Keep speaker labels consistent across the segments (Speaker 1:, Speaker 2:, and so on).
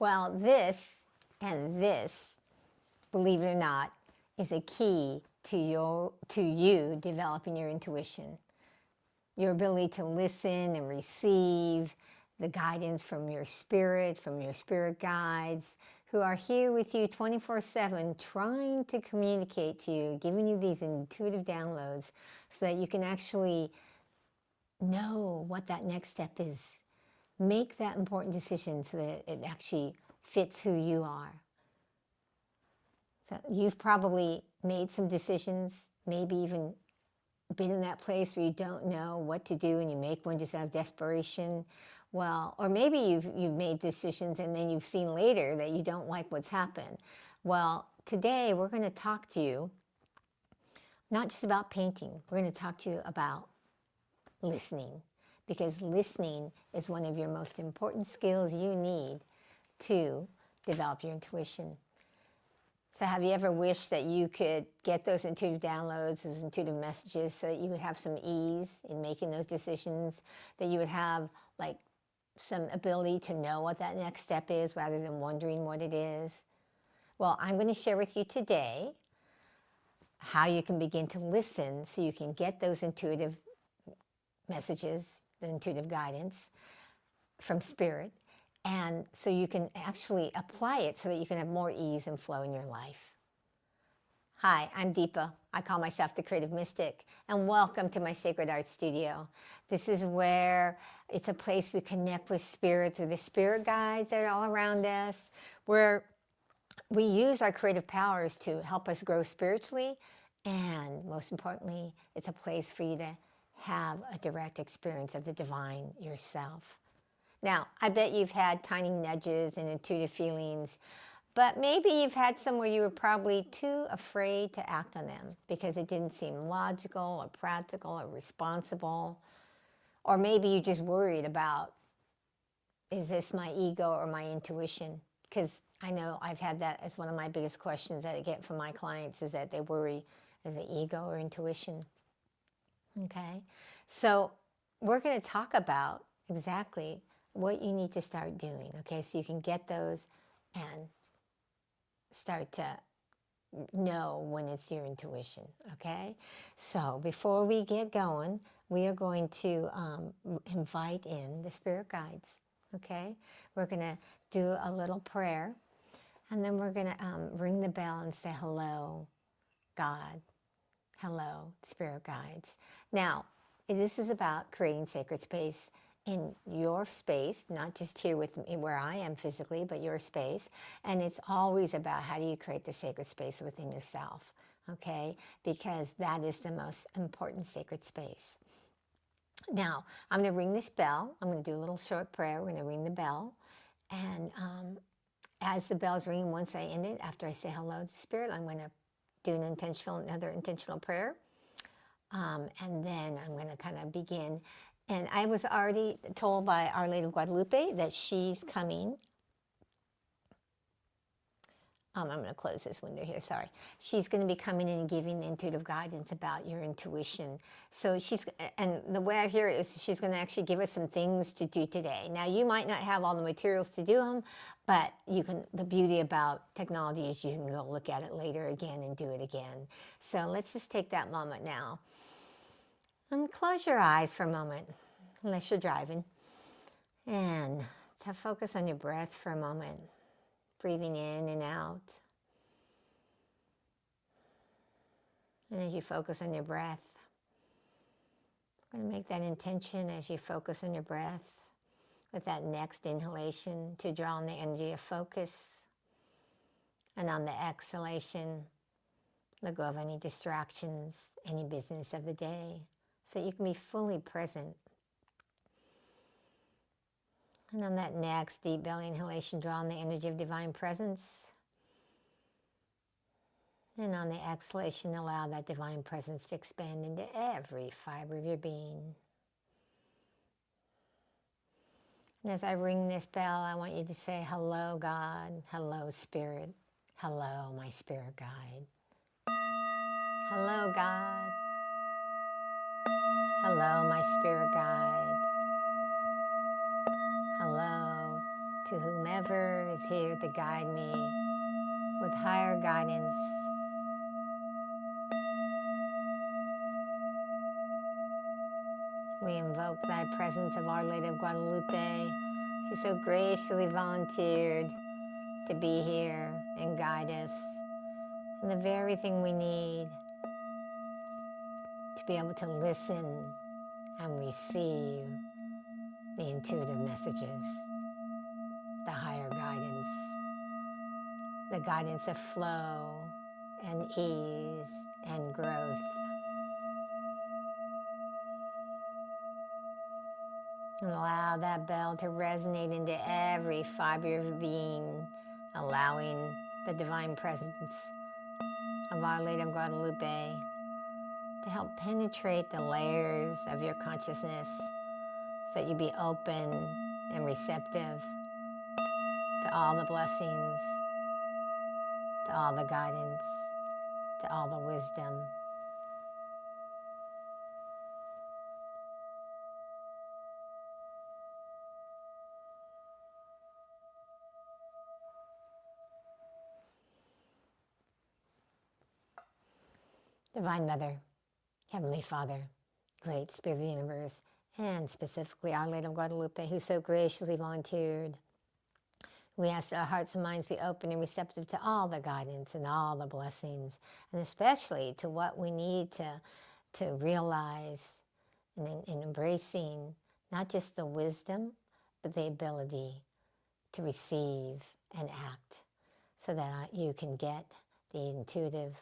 Speaker 1: Well, this and this, believe it or not, is a key to you developing your intuition. Your ability to listen and receive the guidance from your spirit guides who are here with you 24/7 trying to communicate to you, giving you these intuitive downloads so that you can actually know what that next step is. Make that important decision so that it actually fits who you are. So you've probably made some decisions, maybe even been in that place where you don't know what to do and you make one just out of desperation. Well, or maybe you've made decisions and then you've seen later that you don't like what's happened. Well, today we're going to talk to you not just about painting. We're going to talk to you about listening, because listening is one of your most important skills you need to develop your intuition. So have you ever wished that you could get those intuitive downloads, those intuitive messages, so that you would have some ease in making those decisions, that you would have like some ability to know what that next step is rather than wondering what it is? Well, I'm going to share with you today how you can begin to listen so you can get those intuitive messages, the intuitive guidance from spirit, and so you can actually apply it so that you can have more ease and flow in your life. Hi, I'm Deepa. I call myself the Creative Mystic, and welcome to my Sacred Art Studio. This is where it's a place we connect with spirit through the spirit guides that are all around us, where we use our creative powers to help us grow spiritually, and most importantly, it's a place for you to have a direct experience of the divine yourself. Now, I bet you've had tiny nudges and intuitive feelings, but maybe you've had some where you were probably too afraid to act on them because it didn't seem logical or practical or responsible. Or maybe you just worried about, is this my ego or my intuition? Because I know I've had that as one of my biggest questions that I get from my clients, is that they worry, is it ego or intuition? Okay, so we're going to talk about exactly what you need to start doing, okay, so you can get those and start to know when it's your intuition, okay? So before we get going, we are going to invite in the spirit guides, okay? We're going to do a little prayer, and then we're going to ring the bell and say, hello, God. Hello, spirit guides. Now, this is about creating sacred space in your space, not just here with me where I am physically, but your space. And it's always about how do you create the sacred space within yourself, okay? Because that is the most important sacred space. Now, I'm going to ring this bell. I'm going to do a little short prayer. We're going to ring the bell. And as the bell's ringing, once I end it, after I say hello to spirit, I'm going to do another intentional prayer. And then I'm going to kind of begin. And I was already told by Our Lady of Guadalupe that she's coming. I'm going to close this window here, sorry. She's going to be coming in and giving intuitive guidance about your intuition. So and the way I hear it is she's going to actually give us some things to do today. Now, you might not have all the materials to do them, but you can. The beauty about technology is you can go look at it later again and do it again. So let's just take that moment now. And close your eyes for a moment, unless you're driving. And to focus on your breath for a moment. Breathing in and out. And as you focus on your breath, I'm going to make that intention as you focus on your breath with that next inhalation to draw on the energy of focus. And on the exhalation, let go of any distractions, any business of the day, so that you can be fully present. And on that next deep belly inhalation, draw on the energy of divine presence. And on the exhalation, allow that divine presence to expand into every fiber of your being. And as I ring this bell, I want you to say, hello, God. Hello, Spirit. Hello, my spirit guide. Hello, God. Hello, my spirit guide. Hello, to whomever is here to guide me with higher guidance. We invoke thy presence of Our Lady of Guadalupe, who so graciously volunteered to be here and guide us in the very thing we need to be able to listen and receive the intuitive messages, the higher guidance, the guidance of flow and ease and growth. And allow that bell to resonate into every fiber of your being, allowing the divine presence of Our Lady of Guadalupe to help penetrate the layers of your consciousness so that you be open and receptive to all the blessings, to all the guidance, to all the wisdom. Divine Mother, Heavenly Father, Great Spirit of the Universe, and specifically Our Lady of Guadalupe, who so graciously volunteered, we ask that our hearts and minds be open and receptive to all the guidance and all the blessings, and especially to what we need to realize in embracing not just the wisdom, but the ability to receive and act so that you can get the intuitive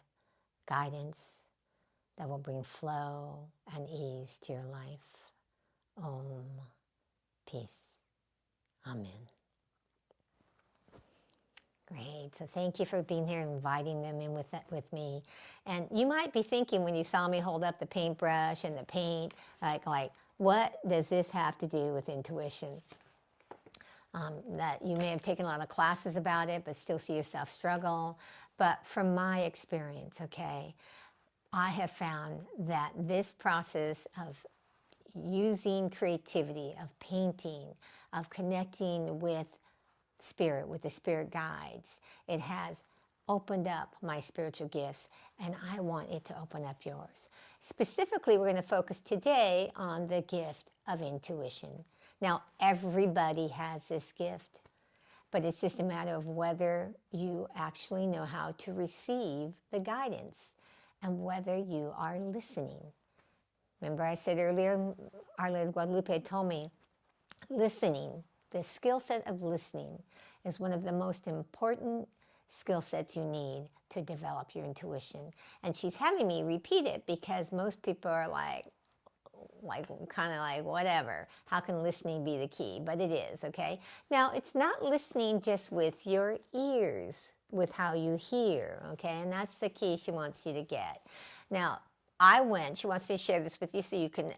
Speaker 1: guidance that will bring flow and ease to your life. Om. Peace. Amen. Great. So thank you for being here and inviting them in with me. And you might be thinking when you saw me hold up the paintbrush and the paint, like what does this have to do with intuition? That you may have taken a lot of classes about it, but still see yourself struggle. But from my experience, okay, I have found that this process of using creativity, of painting, of connecting with spirit, with the spirit guides, it has opened up my spiritual gifts, and I want it to open up yours. Specifically, we're going to focus today on the gift of intuition. Now, everybody has this gift, but it's just a matter of whether you actually know how to receive the guidance and whether you are listening. Remember I said earlier, Our Lady of Guadalupe told me, listening, the skill set of listening is one of the most important skill sets you need to develop your intuition. And she's having me repeat it because most people are like kind of like, whatever, how can listening be the key? But it is, okay? Now, it's not listening just with your ears, with how you hear, okay? And that's the key she wants you to get. Now, she wants me to share this with you so you can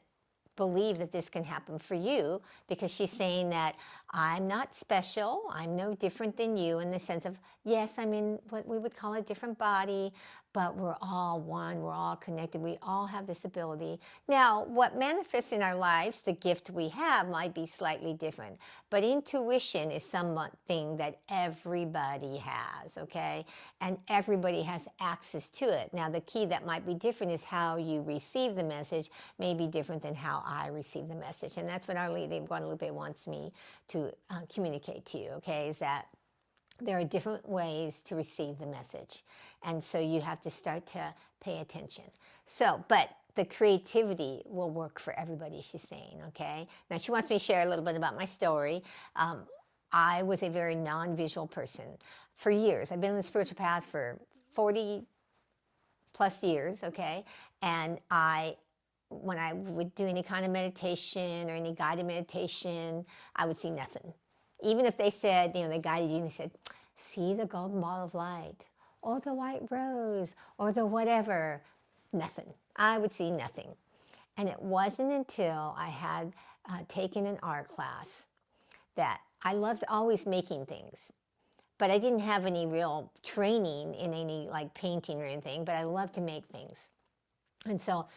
Speaker 1: believe that this can happen for you, because she's saying that I'm not special, I'm no different than you in the sense of, yes, I'm in what we would call a different body, but we're all one, we're all connected, we all have this ability. Now, what manifests in our lives, the gift we have, might be slightly different, but intuition is something that everybody has, okay? And everybody has access to it. Now, the key that might be different is how you receive the message may be different than how I receive the message, and that's what Our Lady of Guadalupe wants me to communicate to you, okay, is that there are different ways to receive the message. And so you have to start to pay attention. So, but the creativity will work for everybody, she's saying, okay? Now, she wants me to share a little bit about my story. I was a very non-visual person for years. I've been on the spiritual path for 40 plus years, okay? And when I would do any kind of meditation or any guided meditation, I would see nothing. Even if they said, they guided you and they said, see the golden ball of light, or the white rose, or the whatever, nothing. I would see nothing. And it wasn't until I had taken an art class that I loved always making things. But I didn't have any real training in any like painting or anything, but I loved to make things. And so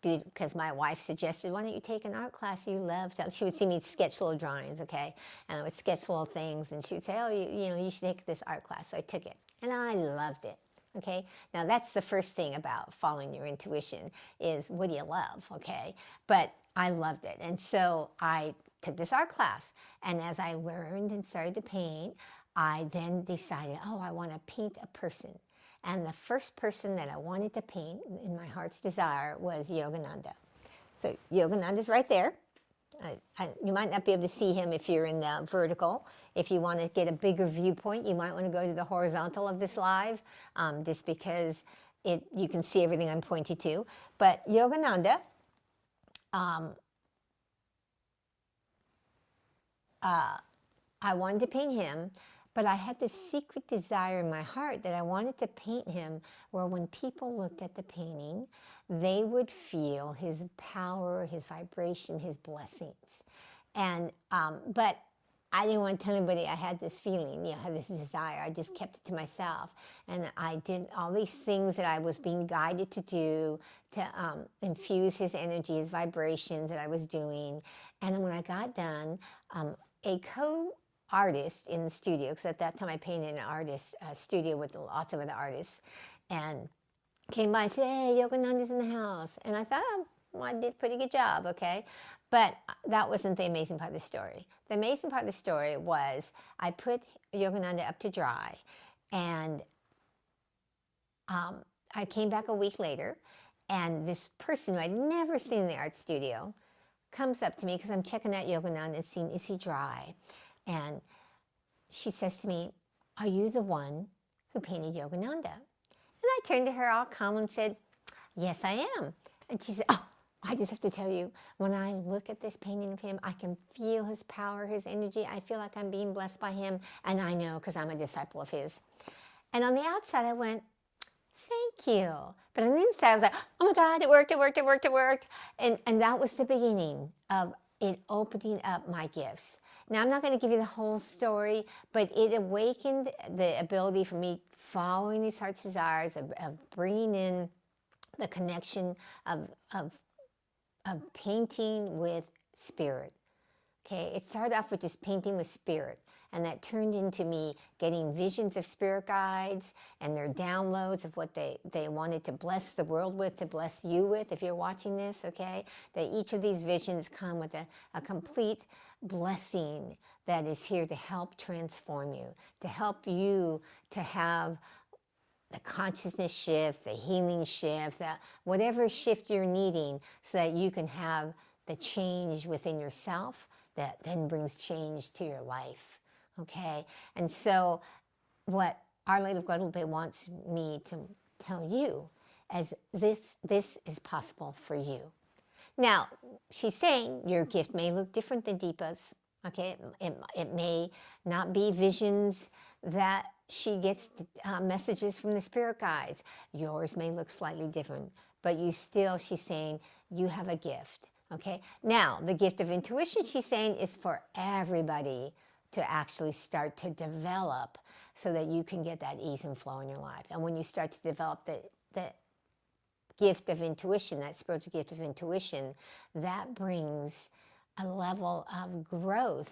Speaker 1: because my wife suggested, why don't you take an art class you love? She would see me sketch little drawings, okay? And I would sketch little things, and she would say, oh, you should take this art class. So I took it, and I loved it, okay? Now, that's the first thing about following your intuition is, what do you love, okay? But I loved it, and so I took this art class, and as I learned and started to paint, I then decided, oh, I want to paint a person. And the first person that I wanted to paint in my heart's desire was Yogananda. So Yogananda's right there. You might not be able to see him if you're in the vertical. If you want to get a bigger viewpoint, you might want to go to the horizontal of this live, just because you can see everything I'm pointing to. But Yogananda, I wanted to paint him, but I had this secret desire in my heart that I wanted to paint him where when people looked at the painting, they would feel his power, his vibration, his blessings. And but I didn't want to tell anybody I had this feeling, I had this desire. I just kept it to myself. And I did all these things that I was being guided to do to infuse his energy, his vibrations that I was doing. And then when I got done, a co-artist in the studio, because at that time I painted in an artist studio with lots of other artists, and came by and said, hey, Yogananda's in the house. And I thought, oh, well, I did a pretty good job, okay? But that wasn't the amazing part of the story. The amazing part of the story was I put Yogananda up to dry, and I came back a week later, and this person who I'd never seen in the art studio comes up to me because I'm checking out Yogananda and seeing, is he dry? And she says to me, are you the one who painted Yogananda? And I turned to her all calm and said, yes, I am. And she said, oh, I just have to tell you, when I look at this painting of him, I can feel his power, his energy. I feel like I'm being blessed by him. And I know because I'm a disciple of his. And on the outside, I went, thank you. But on the inside, I was like, oh my God, it worked, it worked, it worked, it worked. And that was the beginning of it opening up my gifts. Now, I'm not going to give you the whole story, but it awakened the ability for me following these heart's desires of bringing in the connection of painting with spirit. Okay, it started off with just painting with spirit, and that turned into me getting visions of spirit guides and their downloads of what they wanted to bless the world with, to bless you with, if you're watching this, okay? That each of these visions come with a complete blessing that is here to help transform you, to help you to have the consciousness shift, the healing shift, whatever shift you're needing so that you can have the change within yourself that then brings change to your life, okay? And so what Our Lady of Guadalupe wants me to tell you is this is possible for you. Now, she's saying your gift may look different than Deepa's, okay? It may not be visions that she gets messages from the spirit guides. Yours may look slightly different, but she's saying, you have a gift, okay? Now, the gift of intuition, she's saying, is for everybody to actually start to develop so that you can get that ease and flow in your life. And when you start to develop the gift of intuition, that spiritual gift of intuition, that brings a level of growth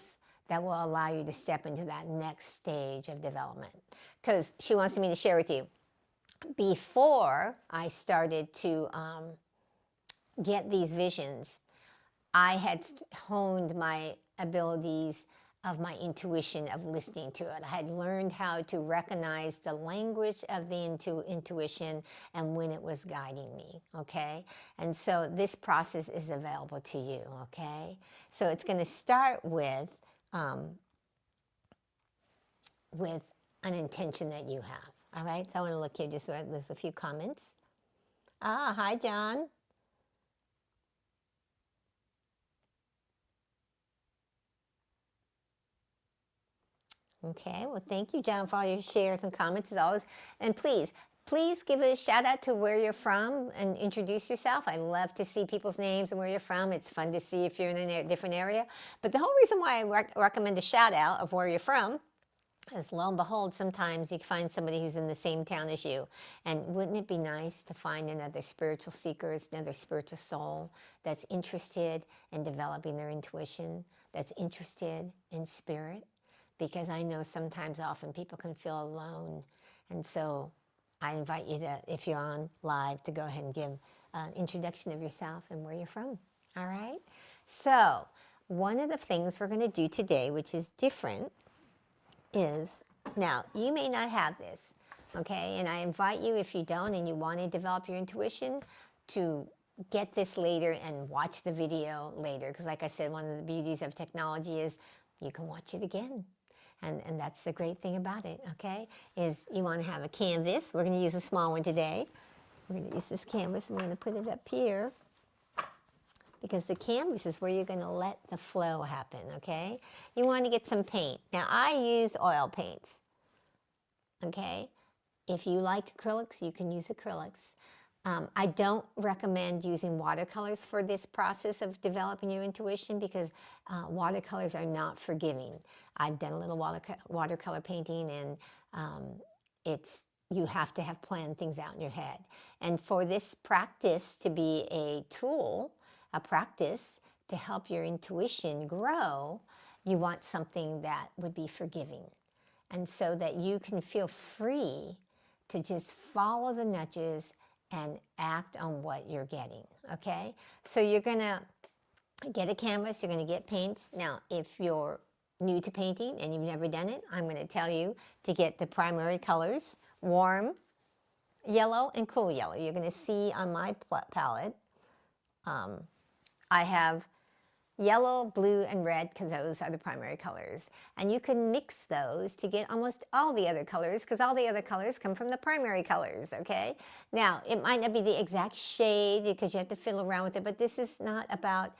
Speaker 1: that will allow you to step into that next stage of development. Because she wants me to share with you, before I started to get these visions, I had honed my abilities of my intuition, of listening to it. I had learned how to recognize the language of the intuition and when it was guiding me, okay? And so this process is available to you, okay? So it's going to start with an intention that you have, all right? So I want to look here, there's a few comments. Hi, John. Okay, well, thank you, John, for all your shares and comments as always. And please give a shout out to where you're from and introduce yourself. I love to see people's names and where you're from. It's fun to see if you're in a different area. But the whole reason why I recommend a shout out of where you're from As lo and behold, sometimes you can find somebody who's in the same town as you. And wouldn't it be nice to find another spiritual seeker, another spiritual soul that's interested in developing their intuition, that's interested in spirit? Because I know sometimes, often, people can feel alone. And so I invite you to, if you're on live, to go ahead and give an introduction of yourself and where you're from. All right? So one of the things we're going to do today, which is different, is, now you may not have this, okay, and I invite you, if you don't and you want to develop your intuition, to get this later and watch the video later, because like I said, one of the beauties of technology is you can watch it again, and that's the great thing about it, okay, is you want to have a canvas. We're going to use a small one today. We're going to use this canvas and we're going to put it up here, because the canvas is where you're going to let the flow happen, okay? You want to get some paint. Now, I use oil paints, okay? If you like acrylics, you can use acrylics. I don't recommend using watercolors for this process of developing your intuition, because watercolors are not forgiving. I've done a little watercolor painting, and you have to have planned things out in your head. And for this practice to be a tool, a practice to help your intuition grow, you want something that would be forgiving. And so that you can feel free to just follow the nudges and act on what you're getting, okay? So you're gonna get a canvas, you're gonna get paints. Now, if you're new to painting and you've never done it, I'm gonna tell you to get the primary colors, warm yellow and cool yellow. You're gonna see on my palette, I have yellow, blue, and red, because those are the primary colors. And you can mix those to get almost all the other colors, because all the other colors come from the primary colors, okay? Now, it might not be the exact shade, because you have to fiddle around with it, but this is not about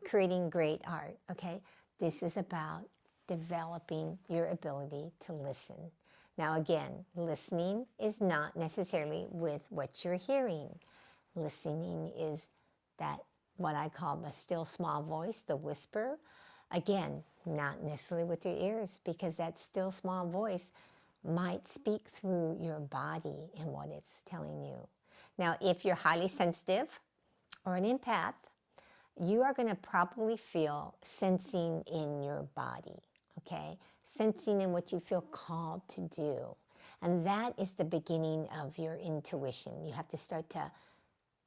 Speaker 1: creating great art, okay? This is about developing your ability to listen. Now, again, listening is not necessarily with what you're hearing. Listening is that, what I call the still small voice, the whisper. Again, not necessarily with your ears, because that still small voice might speak through your body and what it's telling you. Now, if you're highly sensitive or an empath, you are going to probably feel sensing in your body, okay? Sensing in what you feel called to do. And that is the beginning of your intuition. You have to start to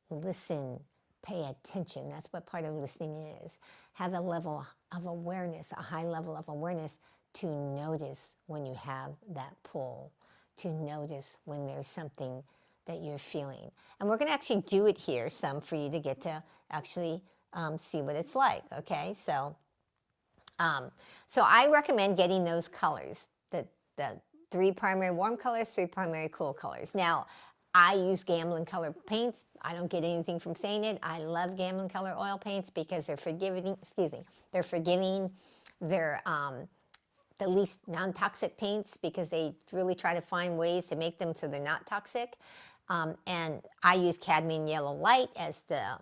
Speaker 1: listen, pay attention. That's what part of listening is. Have a level of awareness, a high level of awareness, to notice when you have that pull, to notice when there's something that you're feeling. And we're going to actually do it here some for you to get to actually see what it's like, okay? So I recommend getting those colors, the 3 primary warm colors, 3 primary cool colors. Now, I use Gamblin color paints. I don't get anything from saying it. I love Gamblin color oil paints because they're forgiving. They're forgiving. They're the least non-toxic paints, because they really try to find ways to make them so they're not toxic. And I use cadmium yellow light as the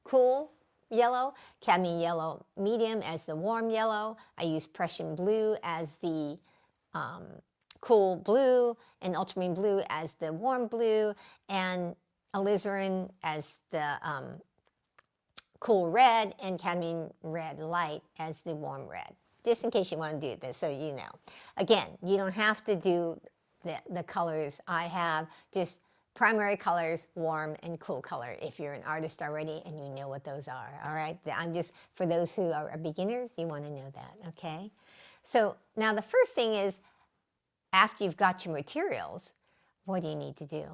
Speaker 1: cool yellow, cadmium yellow medium as the warm yellow. I use Prussian blue as the cool blue, and ultramarine blue as the warm blue, and alizarin as the cool red, and cadmium red light as the warm red. Just in case you want to do this, so you know. Again, you don't have to do the colors I have, just primary colors, warm and cool color, if you're an artist already and you know what those are, all right? I'm just, for those who are beginners, you want to know that, okay? So now the first thing is, after you've got your materials, what do you need to do?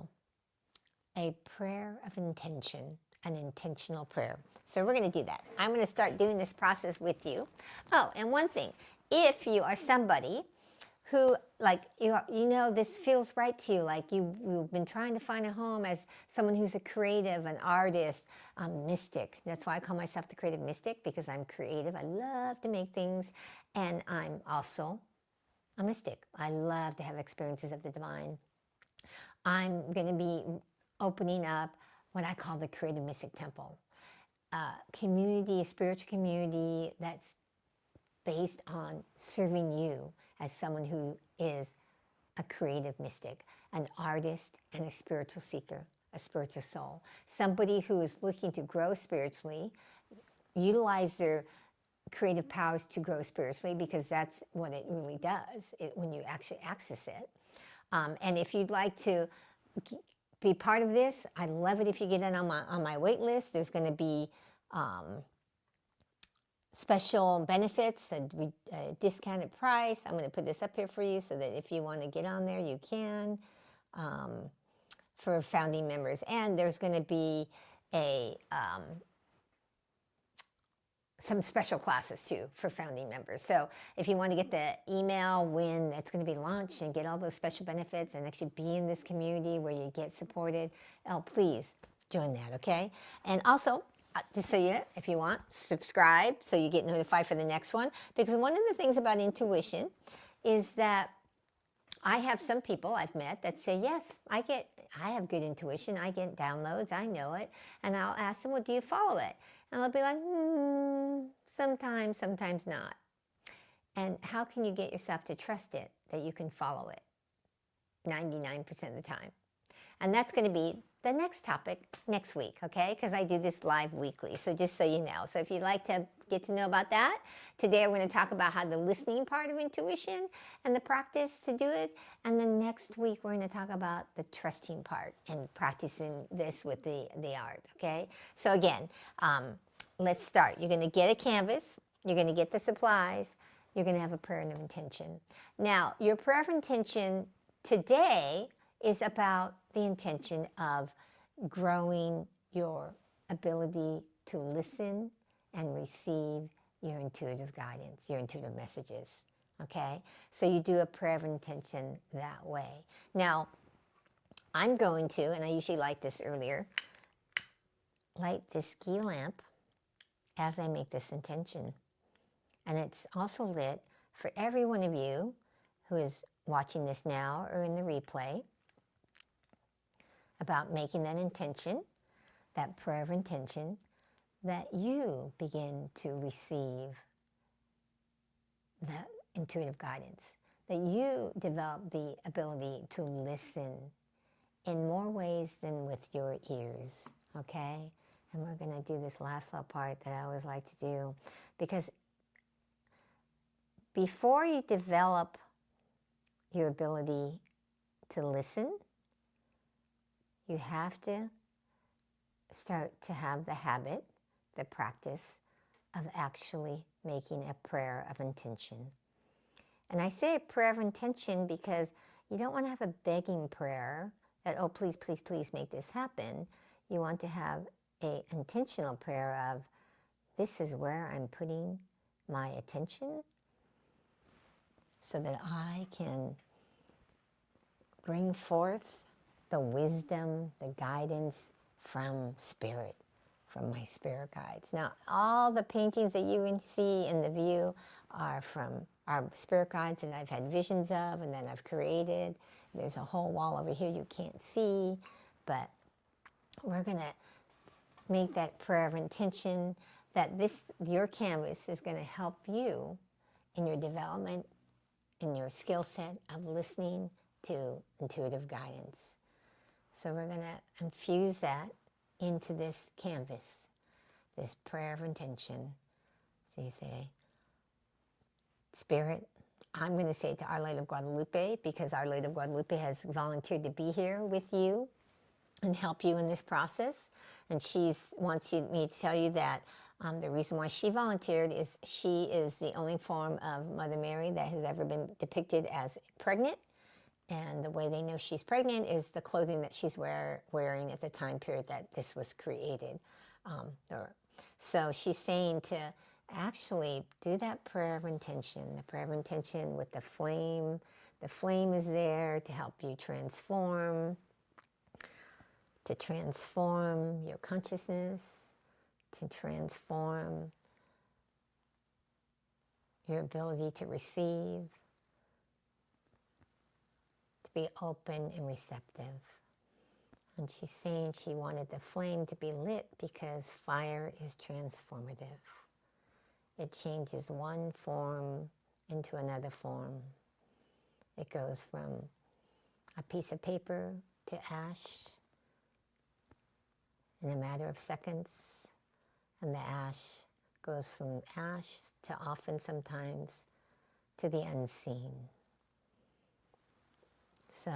Speaker 1: A prayer of intention, an intentional prayer. So we're going to do that. I'm going to start doing this process with you. Oh, and one thing, if you are somebody who, like, you know, this feels right to you, like you've been trying to find a home as someone who's a creative, an artist, a mystic. That's why I call myself the creative mystic, because I'm creative. I love to make things, and I'm also a mystic. I love to have experiences of the divine. I'm going to be opening up what I call the Creative Mystic Temple. A spiritual community that's based on serving you as someone who is a creative mystic, an artist, and a spiritual seeker, a spiritual soul. Somebody who is looking to grow spiritually, utilize their creative powers to grow spiritually, because that's what it really does when you actually access it. And if you'd like to be part of this, I'd love it if you get in on my wait list. There's going to be special benefits, a discounted price. I'm going to put this up here for you so that if you want to get on there, you can, for founding members. And there's going to be some special classes too for founding members. So if you want to get the email when it's going to be launched and get all those special benefits and actually be in this community where you get supported, please join that, okay? And also, just so you, if you want, subscribe so you get notified for the next one. Because one of the things about intuition is that I have some people I've met that say, yes, I have good intuition. I get downloads. I know it. And I'll ask them, well, do you follow it? And I'll be like, sometimes, sometimes not. And how can you get yourself to trust it, that you can follow it 99% of the time? And that's going to be the next topic next week, okay? Because I do this live weekly, so just so you know. So if you'd like to get to know about that, today we're going to talk about how the listening part of intuition and the practice to do it. And then next week we're going to talk about the trusting part and practicing this with the art, okay? So again, let's start. You're going to get a canvas. You're going to get the supplies. You're going to have a prayer and an intention. Now, your prayer of intention today is about the intention of growing your ability to listen and receive your intuitive guidance, your intuitive messages, okay? So you do a prayer of intention that way. Now, I'm going to, and I usually light this earlier, light this ghee lamp as I make this intention. And it's also lit for every one of you who is watching this now or in the replay, about making that intention, that prayer of intention, that you begin to receive that intuitive guidance, that you develop the ability to listen in more ways than with your ears, okay? And we're going to do this last little part that I always like to do, because before you develop your ability to listen, you have to start to have the habit, the practice of actually making a prayer of intention. And I say a prayer of intention because you don't want to have a begging prayer that, oh, please, please, please make this happen. You want to have an intentional prayer of, this is where I'm putting my attention so that I can bring forth the wisdom, the guidance from spirit, from my spirit guides. Now, all the paintings that you see in the view are from our spirit guides that I've had visions of and that I've created. There's a whole wall over here you can't see, but we're going to make that prayer of intention that your canvas is going to help you in your development, in your skill set of listening to intuitive guidance. So we're going to infuse that into this canvas, this prayer of intention. So you say, Spirit, I'm going to say to Our Lady of Guadalupe, because Our Lady of Guadalupe has volunteered to be here with you and help you in this process. And she wants me to tell you that the reason why she volunteered is she is the only form of Mother Mary that has ever been depicted as pregnant. And the way they know she's pregnant is the clothing that she's wearing at the time period that this was created. So she's saying to actually do that prayer of intention, the prayer of intention with the flame. The flame is there to help you transform your consciousness, to transform your ability to receive, be open and receptive. And she's saying she wanted the flame to be lit because fire is transformative. it changes one form into another form. It goes from a piece of paper to ash in a matter of seconds, and the ash goes from ash to often sometimes to the unseen. So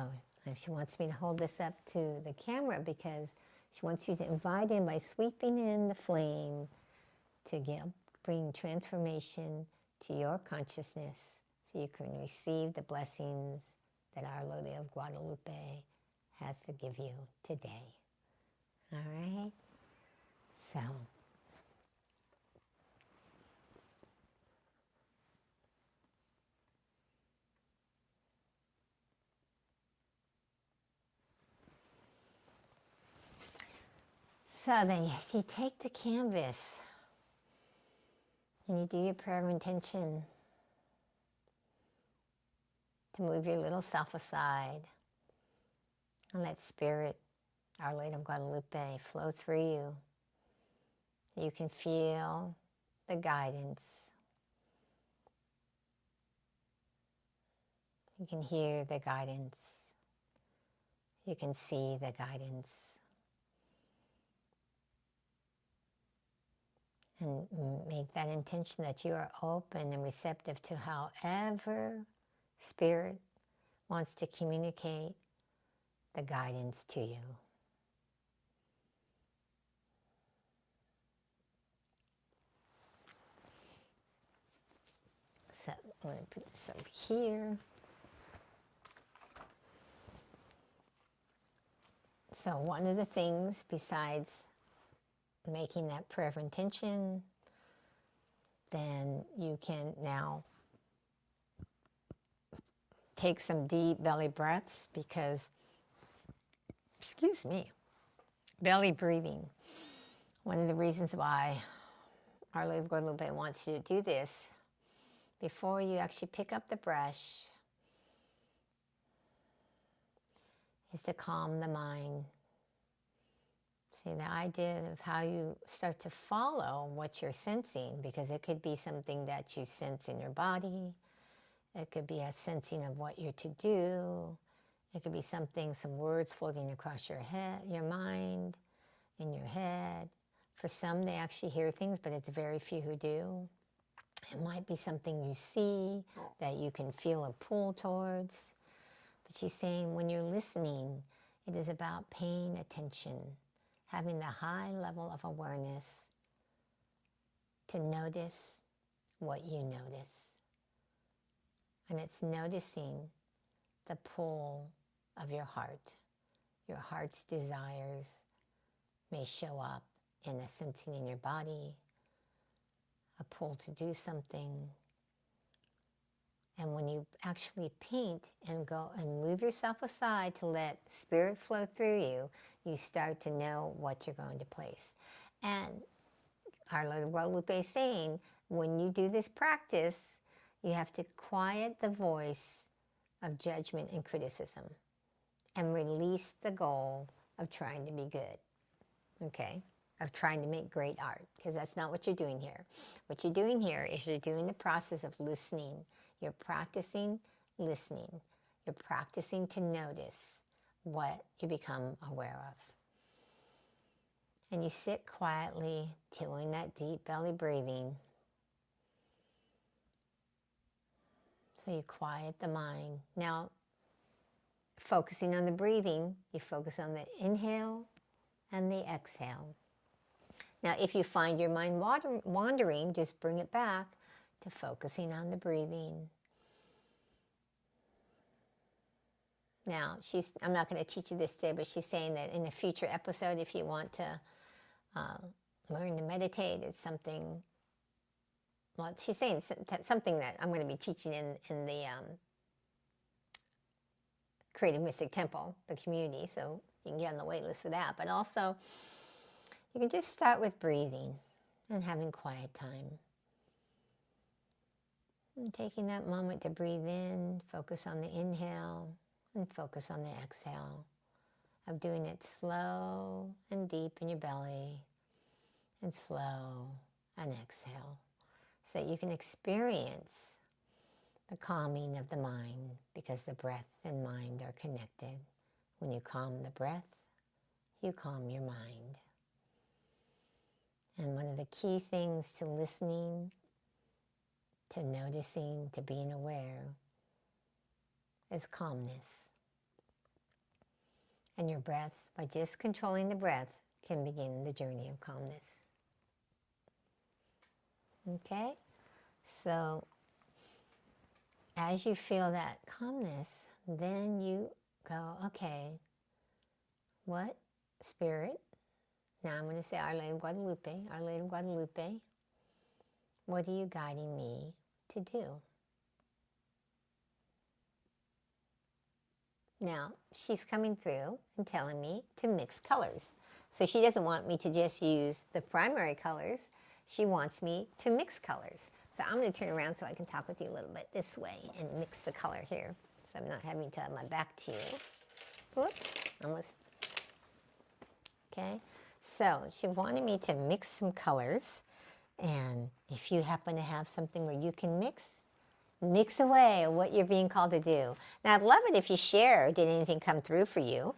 Speaker 1: she wants me to hold this up to the camera because she wants you to invite in by sweeping in the flame to bring transformation to your consciousness so you can receive the blessings that Our Lady of Guadalupe has to give you today. All right? So then you take the canvas and you do your prayer of intention to move your little self aside and let Spirit, Our Lady of Guadalupe, flow through you. You can feel the guidance. You can hear the guidance. You can see the guidance. And make that intention that you are open and receptive to however Spirit wants to communicate the guidance to you. So I'm going to put this over here. So one of the things besides making that prayer of intention, then you can now take some deep belly breaths because, excuse me, belly breathing. One of the reasons why Our Lady of Guadalupe wants you to do this, before you actually pick up the brush, is to calm the mind. See, the idea of how you start to follow what you're sensing, because it could be something that you sense in your body. It could be a sensing of what you're to do. It could be something, some words floating across your head, your mind, in your head. For some, they actually hear things, but it's very few who do. It might be something you see that you can feel a pull towards. But she's saying when you're listening, it is about paying attention, having the high level of awareness to notice what you notice. And it's noticing the pull of your heart. Your heart's desires may show up in a sensing in your body, a pull to do something. And when you actually paint and go and move yourself aside to let Spirit flow through you, you start to know what you're going to place. And Our Lady of Guadalupe is saying, when you do this practice, you have to quiet the voice of judgment and criticism and release the goal of trying to be good, okay? Of trying to make great art, because that's not what you're doing here. What you're doing here is you're doing the process of listening. You're practicing listening. You're practicing to notice what you become aware of. And you sit quietly, doing that deep belly breathing. So you quiet the mind. Now, focusing on the breathing, you focus on the inhale and the exhale. Now, if you find your mind wandering, just bring it back to focusing on the breathing. Now, I'm not going to teach you this today, but she's saying that in a future episode, if you want to learn to meditate, it's something, well, she's saying something that I'm going to be teaching in the Creative Mystic Temple, the community, so you can get on the wait list for that. But also, you can just start with breathing and having quiet time. And taking that moment to breathe in, focus on the inhale, and focus on the exhale. Of doing it slow and deep in your belly, and slow and exhale. so that you can experience the calming of the mind, because the breath and mind are connected. When you calm the breath, you calm your mind. And one of the key things to listening, to noticing, to being aware is calmness. And your breath, by just controlling the breath, can begin the journey of calmness. Okay? So, as you feel that calmness, then you go, okay, what spirit? Now I'm going to say, Our Lady of Guadalupe, Our Lady of Guadalupe, what are you guiding me to do? Now, she's coming through and telling me to mix colors. So she doesn't want me to just use the primary colors. She wants me to mix colors. So I'm going to turn around so I can talk with you a little bit this way and mix the color here. So I'm not having to have my back to you. Whoops, almost. Okay, so she wanted me to mix some colors. And if you happen to have something where you can mix away what you're being called to do. Now, I'd love it if you share, did anything come through for you,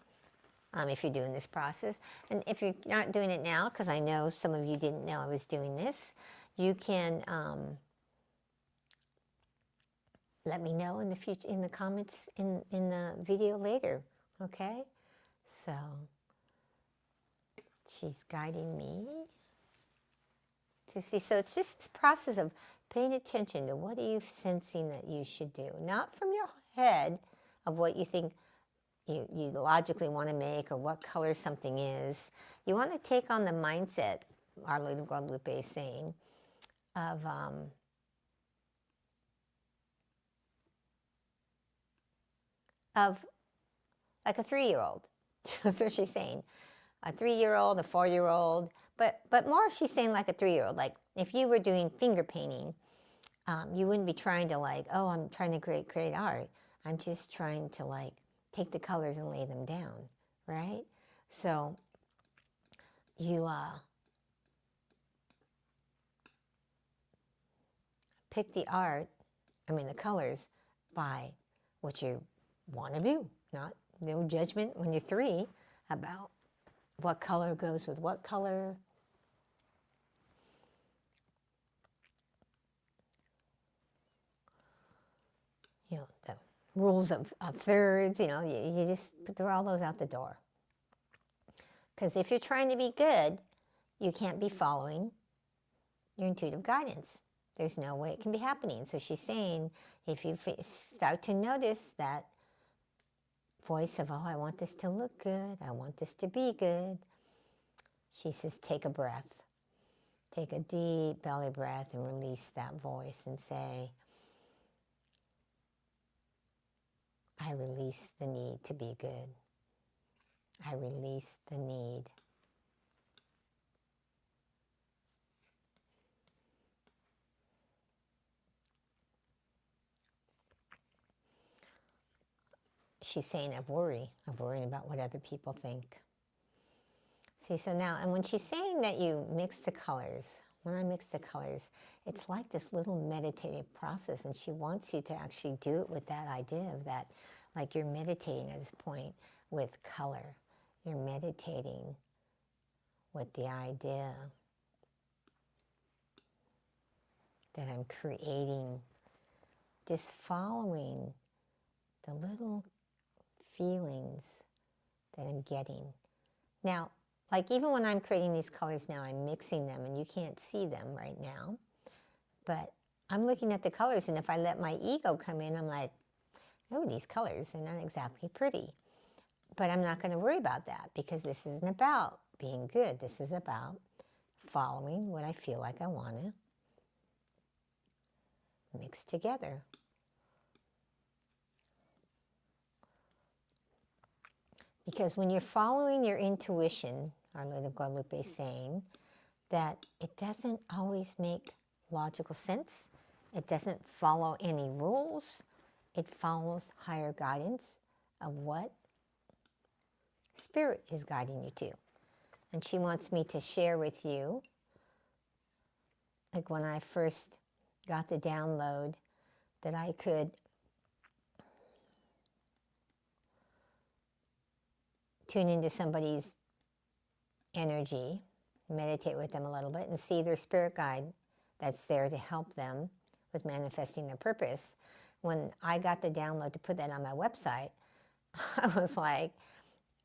Speaker 1: if you're doing this process. And if you're not doing it now, because I know some of you didn't know I was doing this, you can let me know in the future, in the comments, in the video later, okay? So, she's guiding me to see. So it's just this process of paying attention to what are you sensing that you should do. Not from your head of what you think you logically want to make or what color something is. You want to take on the mindset, Our Lady of Guadalupe is saying, of like a 3-year-old. That's what she's saying. A 3-year-old, a 4-year-old, but more she's saying like a 3-year-old. Like if you were doing finger painting, you wouldn't be trying to like, oh, I'm trying to create art. I'm just trying to like take the colors and lay them down, right? So you pick the colors by what you want to do. No judgment when you're 3 about what color goes with what color. You know, the rules of thirds, you just throw all those out the door. Because if you're trying to be good, you can't be following your intuitive guidance. There's no way it can be happening. So she's saying, if you start to notice that voice of, oh, I want this to look good, I want this to be good, she says, take a breath. Take a deep belly breath and release that voice and say, I release the need to be good. I release the need. She's saying of worrying about what other people think. See, so now, and when she's saying that you mix the colors, when I mix the colors, it's like this little meditative process, and she wants you to actually do it with that idea of that, like you're meditating at this point with color. You're meditating with the idea that I'm creating, just following the little feelings that I'm getting. Now, like even when I'm creating these colors now, I'm mixing them, and you can't see them right now, but I'm looking at the colors, and if I let my ego come in, I'm like, oh, these colors are not exactly pretty. But I'm not going to worry about that, because this isn't about being good. This is about following what I feel like I want to mix together. Because when you're following your intuition, Our Lady of Guadalupe is saying that it doesn't always make logical sense. It doesn't follow any rules. It follows higher guidance of what Spirit is guiding you to. And she wants me to share with you, like when I first got the download that I could tune into somebody's energy, meditate with them a little bit, and see their spirit guide that's there to help them with manifesting their purpose. When I got the download to put that on my website, I was like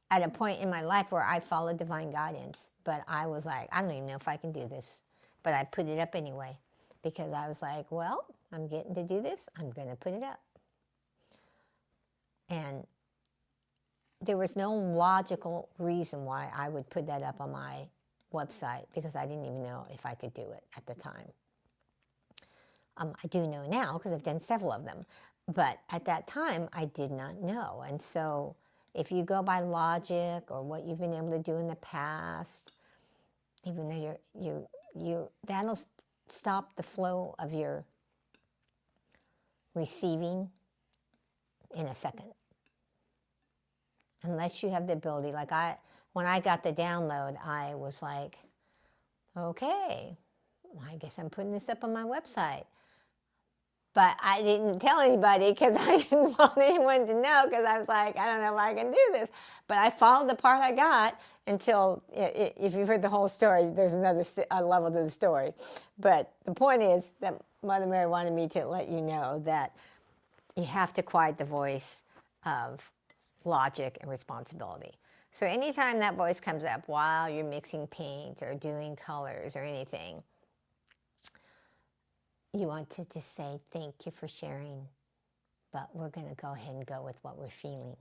Speaker 1: at a point in my life where I followed divine guidance, but I was like, I don't even know if I can do this. But I put it up anyway because I was like, well, I'm getting to do this. I'm going to put it up. And there was no logical reason why I would put that up on my website because I didn't even know if I could do it at the time. I do know now because I've done several of them. But at that time, I did not know. And so if you go by logic or what you've been able to do in the past, even though that'll stop the flow of your receiving in a second. Unless you have the ability, like when I got the download, I was like, okay, I guess I'm putting this up on my website. But I didn't tell anybody because I didn't want anyone to know because I was like, I don't know if I can do this. But I followed the part I got until, if you've heard the whole story, there's another level to the story. But the point is that Mother Mary wanted me to let you know that you have to quiet the voice of logic and responsibility. So anytime that voice comes up while you're mixing paint or doing colors or anything, you want to just say, thank you for sharing, but we're going to go ahead and go with what we're feeling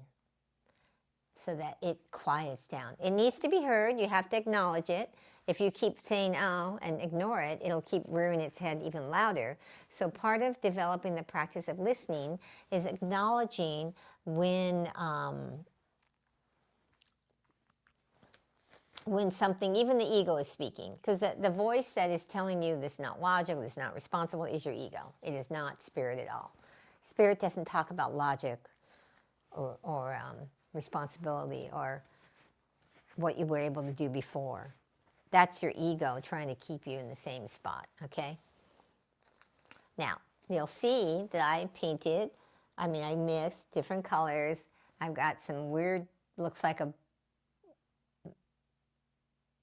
Speaker 1: so that it quiets down. It needs to be heard. You have to acknowledge it. If you keep saying, oh, and ignore it, it'll keep rearing its head even louder. So part of developing the practice of listening is acknowledging when something, even the ego is speaking, because the voice that is telling you this is not logical, this is not responsible, is your ego. It is not spirit at all. Spirit doesn't talk about logic or responsibility or what you were able to do before. That's your ego trying to keep you in the same spot, okay? Now, you'll see that I mixed different colors. I've got some weird, looks like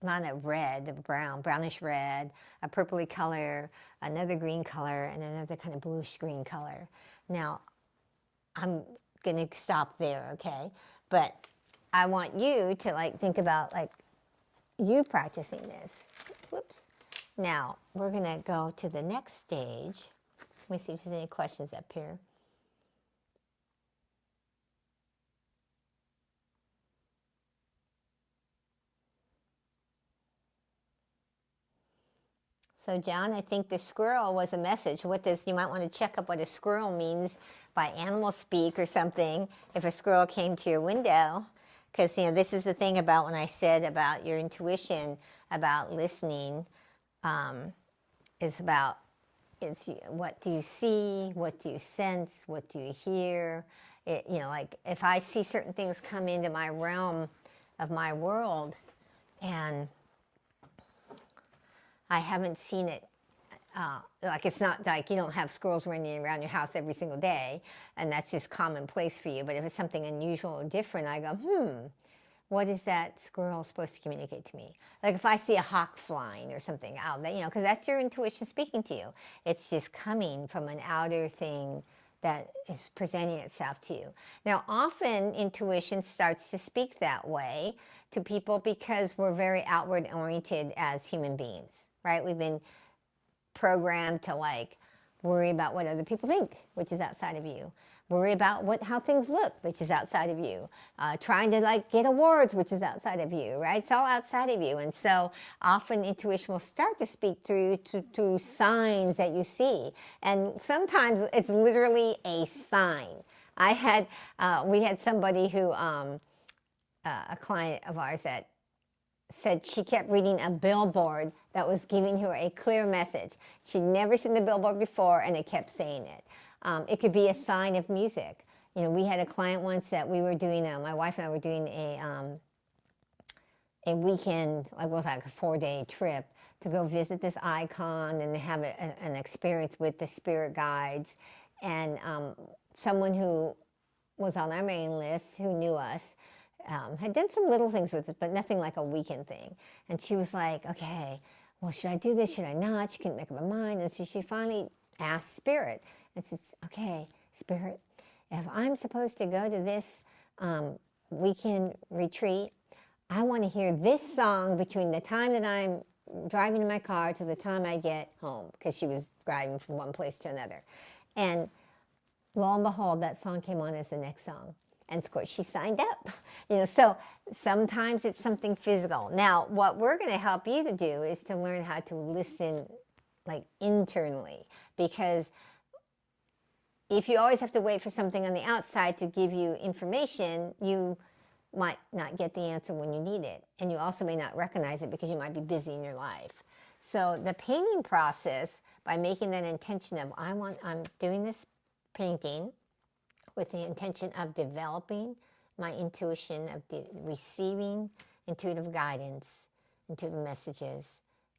Speaker 1: not a red, a brownish red, a purpley color, another green color, and another kind of bluish green color. Now, I'm going to stop there, okay? But I want you to think about you practicing this. Whoops. Now, we're going to go to the next stage. Let me see if there's any questions up here. So, John, I think the squirrel was a message. You might want to check up what a squirrel means by animal speak or something if a squirrel came to your window. Because, this is the thing about when I said about your intuition, about listening, it's what do you see, what do you sense, what do you hear. If I see certain things come into my realm of my world and I haven't seen it, it's not like you don't have squirrels running around your house every single day, and that's just commonplace for you. But if it's something unusual or different, I go, what is that squirrel supposed to communicate to me? Like if I see a hawk flying or something out there, because that's your intuition speaking to you. It's just coming from an outer thing that is presenting itself to you. Now, often intuition starts to speak that way to people because we're very outward oriented as human beings, right? We've been programmed to worry about what other people think, which is outside of you. Worry about how things look, which is outside of you. Trying to get awards, which is outside of you, right? It's all outside of you. And so often intuition will start to speak through to signs that you see. And sometimes it's literally a sign. We had somebody who, a client of ours that said she kept reading a billboard that was giving her a clear message. She'd never seen the billboard before, and it kept saying it. It could be a sign of music. We had a client once that we were doing, my wife and I were doing a weekend, it was like a 4-day trip, to go visit this icon and have an experience with the spirit guides. And someone who was on our mailing list, who knew us, had done some little things with it, but nothing like a weekend thing. And she was like, okay, well, should I do this? Should I not? She couldn't make up her mind. And so she finally asked Spirit and says, okay, Spirit, if I'm supposed to go to this weekend retreat, I want to hear this song between the time that I'm driving in my car to the time I get home, because she was driving from one place to another. And lo and behold, that song came on as the next song. And of course, she signed up. So sometimes it's something physical. Now, what we're going to help you to do is to learn how to listen, like, internally. Because if you always have to wait for something on the outside to give you information, you might not get the answer when you need it. And you also may not recognize it because you might be busy in your life. So the painting process, by making that intention of, I'm doing this painting with the intention of developing my intuition, of receiving intuitive guidance, intuitive messages,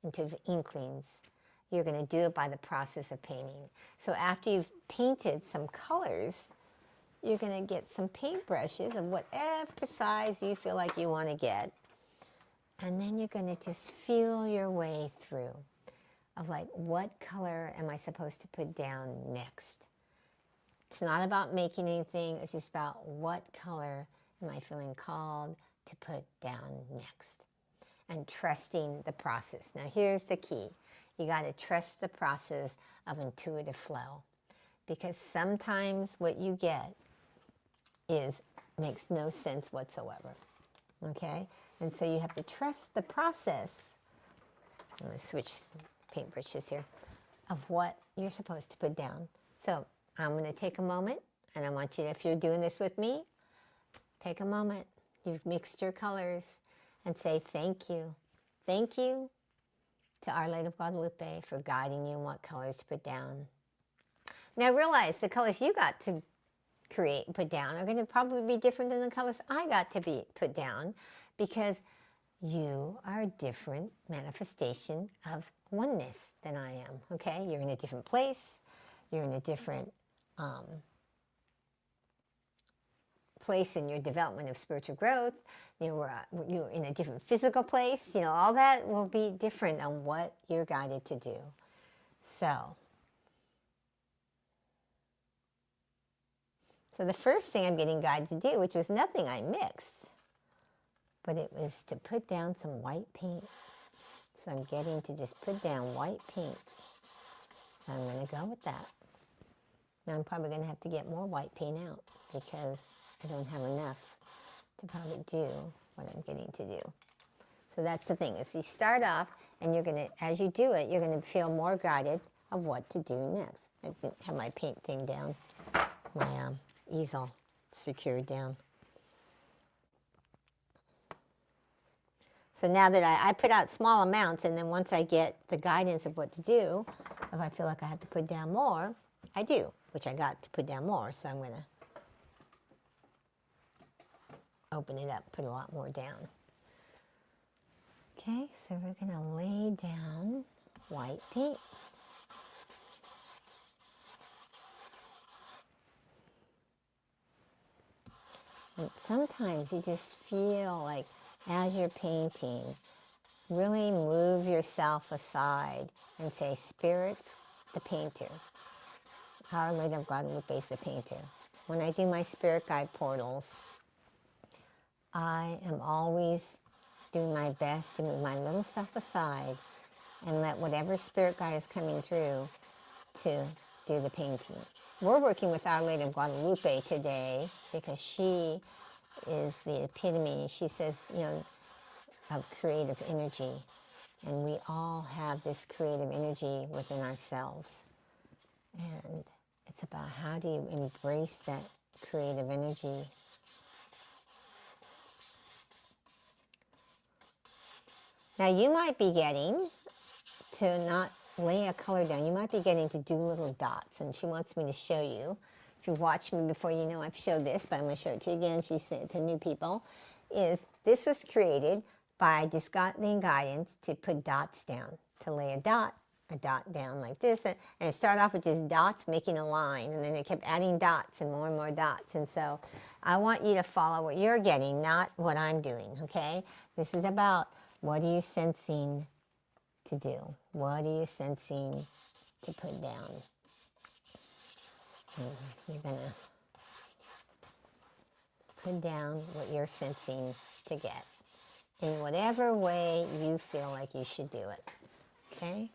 Speaker 1: intuitive inklings. You're going to do it by the process of painting. So after you've painted some colors, you're going to get some paintbrushes of whatever size you feel like you want to get. And then you're going to just feel your way through of, like, what color am I supposed to put down next? It's not about making anything. It's just about what color am I feeling called to put down next. And trusting the process. Now, here's the key. You got to trust the process of intuitive flow. Because sometimes what you get makes no sense whatsoever. Okay? And so you have to trust the process. I'm going to switch paintbrushes here. Of what you're supposed to put down. So I'm going to take a moment, and I want you to, if you're doing this with me, take a moment. You've mixed your colors, and say thank you. Thank you to Our Lady of Guadalupe for guiding you in what colors to put down. Now realize the colors you got to create and put down are going to probably be different than the colors I got to put down, because you are a different manifestation of oneness than I am, okay? You're in a different place. You're in a different place in your development of spiritual growth. You're in a different physical place. All that will be different on what you're guided to do. So the first thing I'm getting guided to do, which was nothing I mixed, but it was to put down some white paint. So I'm getting to just put down white paint. So I'm going to go with that. Now I'm probably going to have to get more white paint out because I don't have enough to probably do what I'm getting to do. So that's the thing, is you start off, and you're going to, as you do it, you're going to feel more guided of what to do next. I have my paint thing down, my easel secured down. So now that I put out small amounts, and then once I get the guidance of what to do, if I feel like I have to put down more, I do, which I got to put down more, so I'm going to open it up, put a lot more down. Okay, so we're going to lay down white paint. And sometimes you just feel like, as you're painting, really move yourself aside and say, Spirit's the painter. Our Lady of Guadalupe is the painter. When I do my spirit guide portals, I am always doing my best to move my little self aside and let whatever spirit guide is coming through to do the painting. We're working with Our Lady of Guadalupe today because she is the epitome, she says, of creative energy. And we all have this creative energy within ourselves. And it's about, how do you embrace that creative energy? Now you might be getting to not lay a color down. You might be getting to do little dots, and she wants me to show you. If you've watched me before, you know I've showed this, but I'm going to show it to you again. She said to new people, this was created by just getting guidance to put dots down, to lay a dot down like this, and it started off with just dots making a line, and then it kept adding dots and more dots. And so I want you to follow what you're getting, not what I'm doing, okay? This is about, what are you sensing to do? What are you sensing to put down? You're going to put down what you're sensing to get in whatever way you feel like you should do it, okay?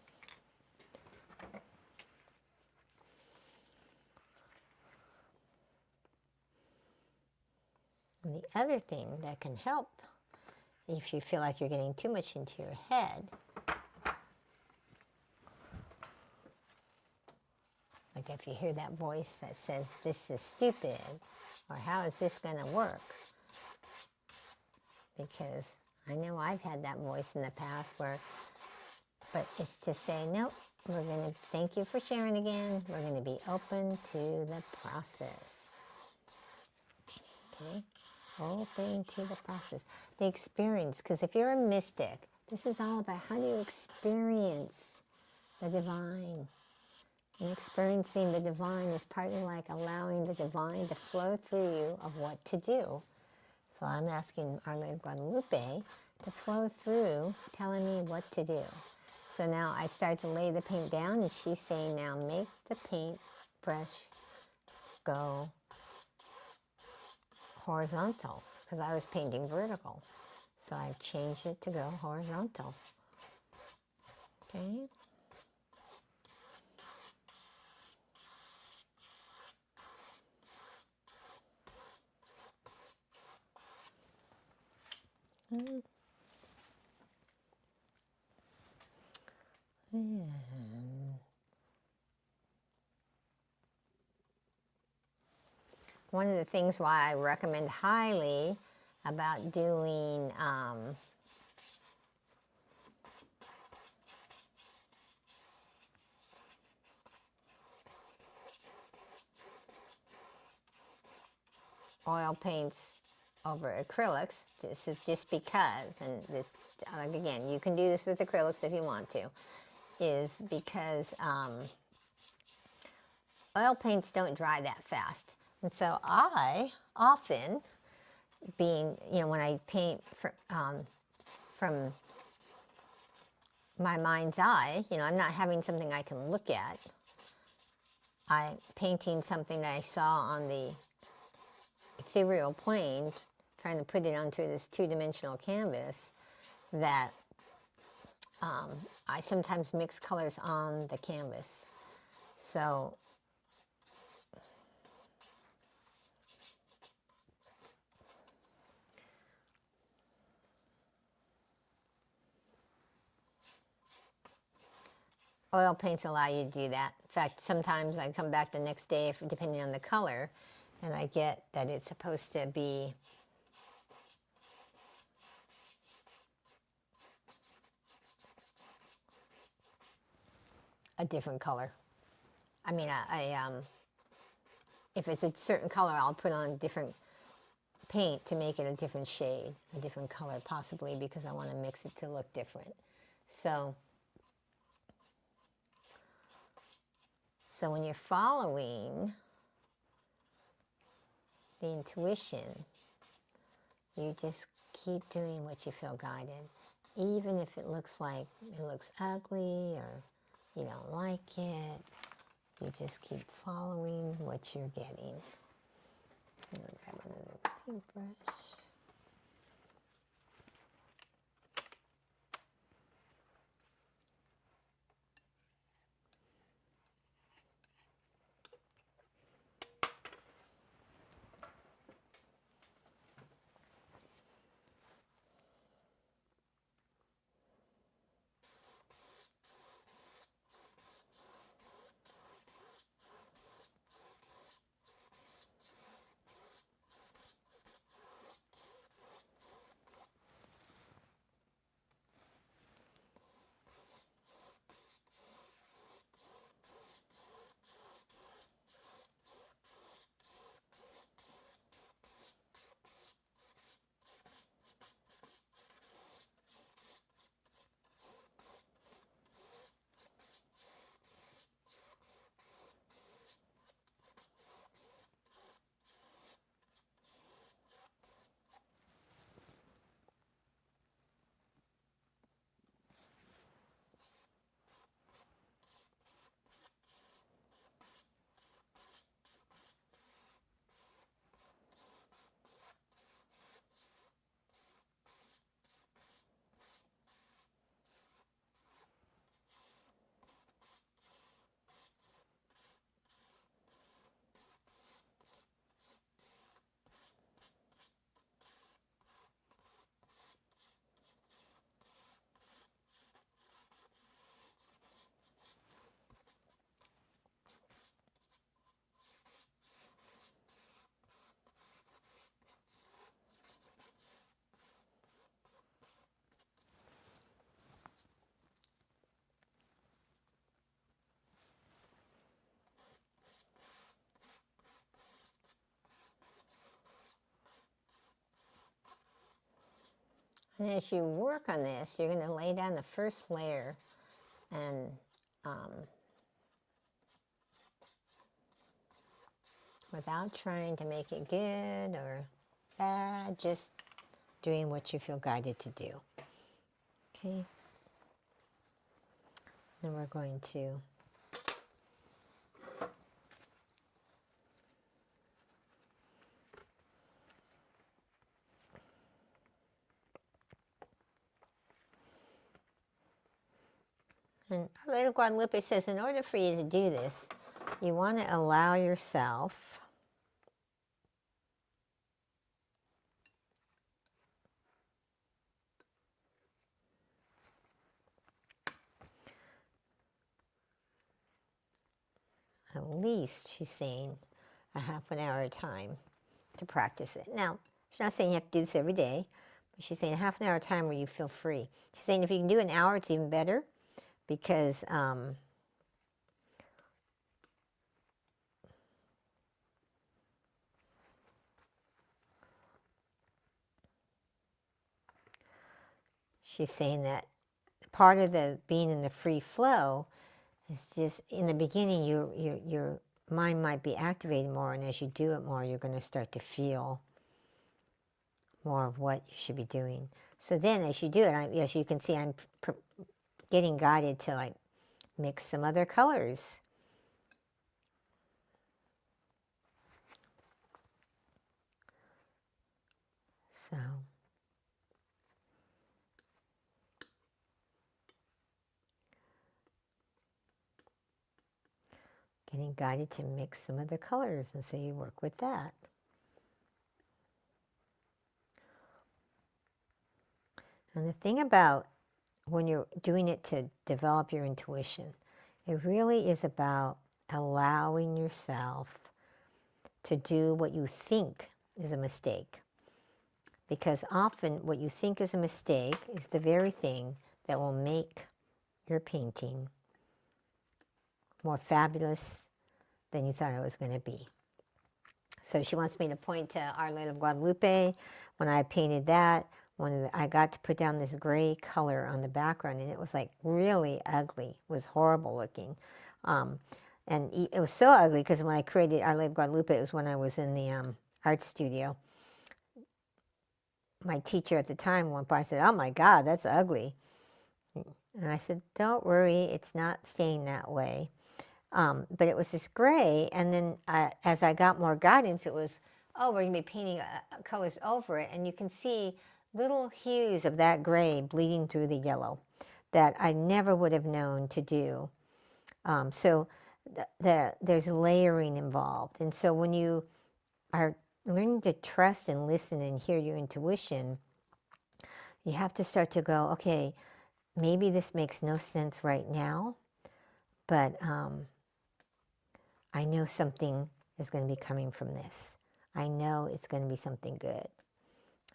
Speaker 1: And the other thing that can help if you feel like you're getting too much into your head, like if you hear that voice that says, this is stupid, or how is this going to work? Because I know I've had that voice in the past but it's to say, nope, we're going to thank you for sharing again. We're going to be open to the process. Okay? Open to the process. The experience, because if you're a mystic, this is all about how do you experience the divine. And experiencing the divine is partly like allowing the divine to flow through you of what to do. So I'm asking Our Lady of Guadalupe to flow through, telling me what to do. So now I start to lay the paint down, and she's saying, now make the paint brush go horizontal, because I was painting vertical. So I've changed it to go horizontal. Okay? And one of the things why I recommend highly about doing oil paints over acrylics, just because, and this, again, you can do this with acrylics if you want to, is because oil paints don't dry that fast. And so I often, being, when I paint from my mind's eye, I'm not having something I can look at. I'm painting something that I saw on the ethereal plane, trying to put it onto this two-dimensional canvas, that I sometimes mix colors on the canvas. So oil paints allow you to do that. In fact, sometimes I come back the next day, depending on the color, and I get that it's supposed to be a different color. I mean, if it's a certain color, I'll put on different paint to make it a different shade, a different color, possibly because I want to mix it to look different. So when you're following the intuition, you just keep doing what you feel guided, even if it looks like it looks ugly or you don't like it. You just keep following what you're getting. I'm going to grab another paintbrush. And as you work on this, you're going to lay down the first layer and without trying to make it good or bad, just doing what you feel guided to do. Okay. Then we're going to and Our Lady of Guadalupe says in order for you to do this, you want to allow yourself at least, she's saying, a half an hour at a time to practice it. Now, she's not saying you have to do this every day, but she's saying a half an hour at a time where you feel free. She's saying if you can do an hour, it's even better because she's saying that part of the being in the free flow is just in the beginning, your mind might be activated more, and as you do it more, you're going to start to feel more of what you should be doing. So then as you do it, as you can see, I'm getting guided to like mix some other colors. So getting guided to mix some other colors, and so you work with that. And the thing about when you're doing it to develop your intuition, it really is about allowing yourself to do what you think is a mistake. Because often what you think is a mistake is the very thing that will make your painting more fabulous than you thought it was going to be. So she wants me to point to Our Lady of Guadalupe. When I painted that, I got to put down this gray color on the background, and it was like really ugly. It was horrible looking. And it was so ugly because when I created Our Lady of Guadalupe, it was when I was in the art studio. My teacher at the time went by and said, "Oh my God, that's ugly." And I said, "Don't worry, it's not staying that way." But it was this gray, and then as I got more guidance, it was, oh, we're going to be painting colors over it, and you can see little hues of that gray bleeding through the yellow that I never would have known to do. So there's layering involved. And so when you are learning to trust and listen and hear your intuition, you have to start to go, okay, maybe this makes no sense right now, but I know something is going to be coming from this. I know it's going to be something good,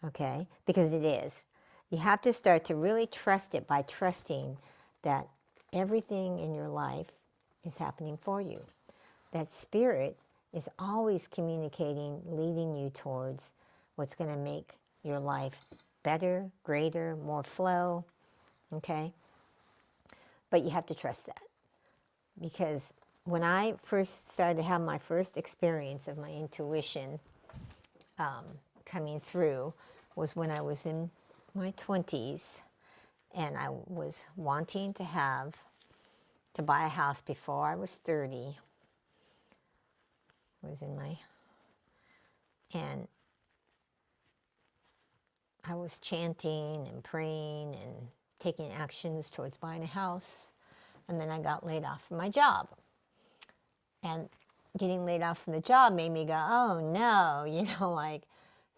Speaker 1: okay? Because it is. You have to start to really trust it by trusting that everything in your life is happening for you. That spirit is always communicating, leading you towards what's going to make your life better, greater, more flow, okay? But you have to trust that. Because when I first started to have my first experience of my intuition coming through was when I was in my 20s, and I was wanting to buy a house before I was 30. And I was chanting and praying and taking actions towards buying a house, and then I got laid off from my job. And getting laid off from the job made me go, oh no, like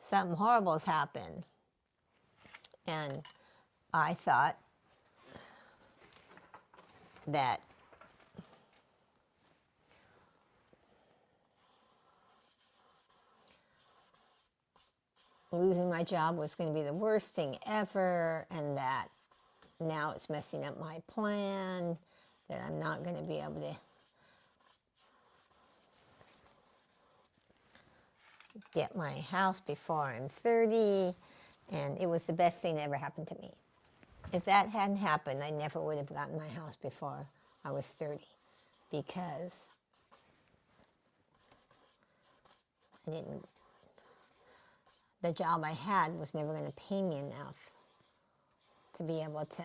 Speaker 1: something horrible has happened. And I thought that losing my job was going to be the worst thing ever, and that now it's messing up my plan, that I'm not going to be able to get my house before I'm 30, And it was the best thing that ever happened to me. If that hadn't happened, I never would have gotten my house before I was 30, because the job I had was never going to pay me enough to be able to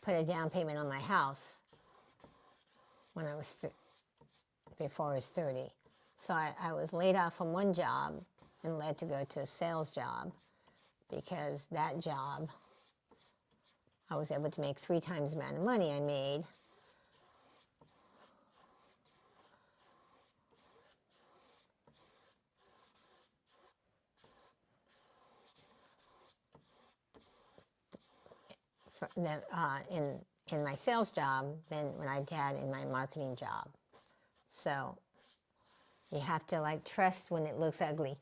Speaker 1: put a down payment on my house when I was before I was 30. So I was laid off from one job and led to go to a sales job, because that job, I was able to make 3 times the amount of money I made. In my sales job than when I had in my marketing job. So you have to like trust when it looks ugly,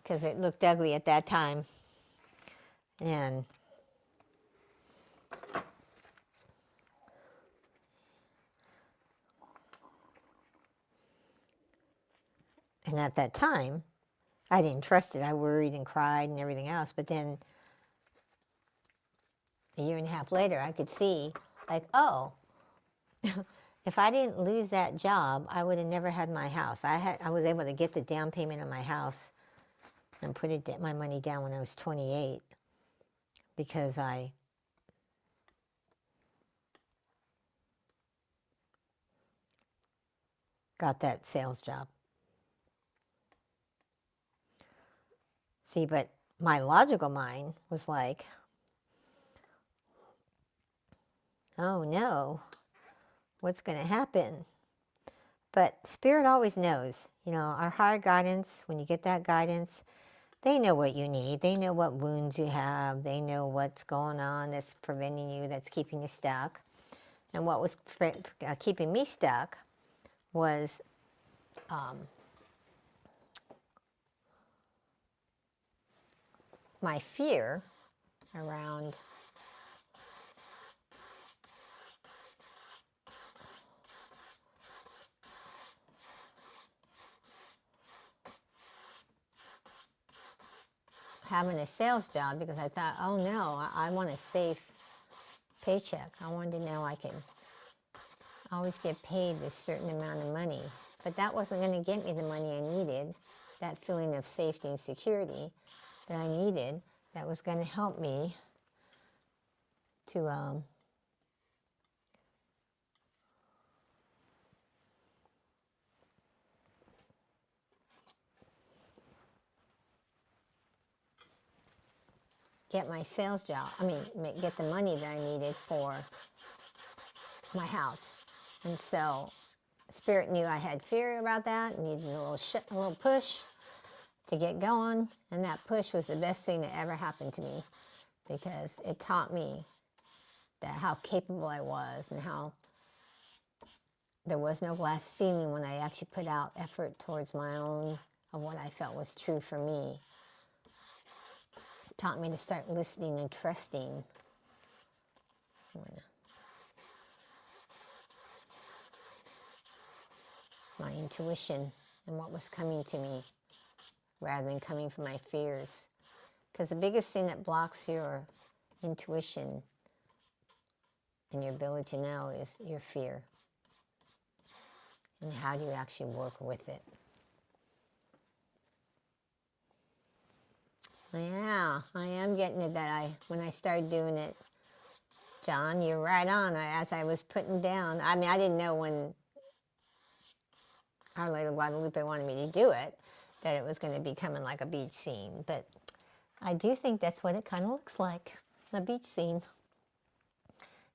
Speaker 1: because it looked ugly at that time. And at that time, I didn't trust it. I worried and cried and everything else. But then a year and a half later, I could see, like, oh, if I didn't lose that job, I would have never had my house. I was able to get the down payment on my house and put my money down when I was 28, because I got that sales job. See, but my logical mind was like, oh no, what's going to happen? But Spirit always knows. You know, our higher guidance, when you get that guidance, they know what you need. They know what wounds you have. They know what's going on that's preventing you, that's keeping you stuck. And what was keeping me stuck was my fear around having a sales job, because I thought, oh no, I want a safe paycheck. I wanted to know I can always get paid this certain amount of money. But that wasn't going to get me the money I needed, that feeling of safety and security that I needed, that was going to help me to get my sales job, get the money that I needed for my house. And so Spirit knew I had fear about that, needed a little push to get going. And that push was the best thing that ever happened to me, because it taught me how capable I was, and how there was no glass ceiling when I actually put out effort towards my own, of what I felt was true for me. It taught me to start listening and trusting. My intuition and what was coming to me, rather than coming from my fears. Because the biggest thing that blocks your intuition and your ability to know is your fear. And how do you actually work with it? Yeah, I am getting it when I started doing it. John, you're right on. As I was putting down, I didn't know when Our Lady of Guadalupe wanted me to do it, that it was going to be coming like a beach scene. But I do think that's what it kind of looks like, a beach scene.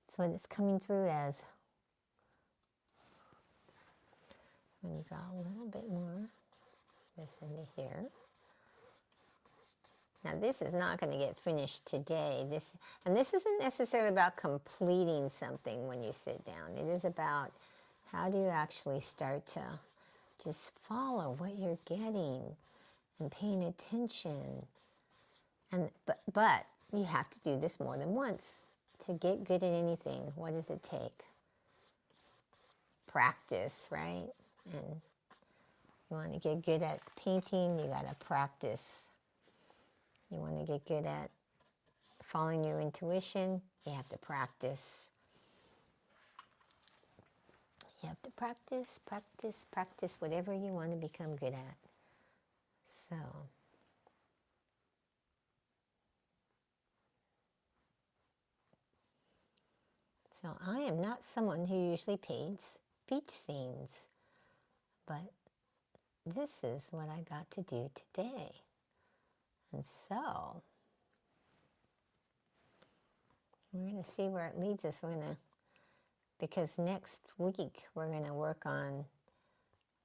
Speaker 1: That's what it's coming through as. I'm going to draw a little bit more this into here. Now this is not going to get finished today. This isn't necessarily about completing something when you sit down. It is about how do you actually start to just follow what you're getting and paying attention. But you have to do this more than once to get good at anything. What does it take? practice, right? And you want to get good at painting, you got to practice. You want to get good at following your intuition, you have to practice. You have to practice, practice, practice whatever you want to become good at. So I am not someone who usually paints beach scenes, but this is what I got to do today. And so we're going to see where it leads us. Because next week we're going to work on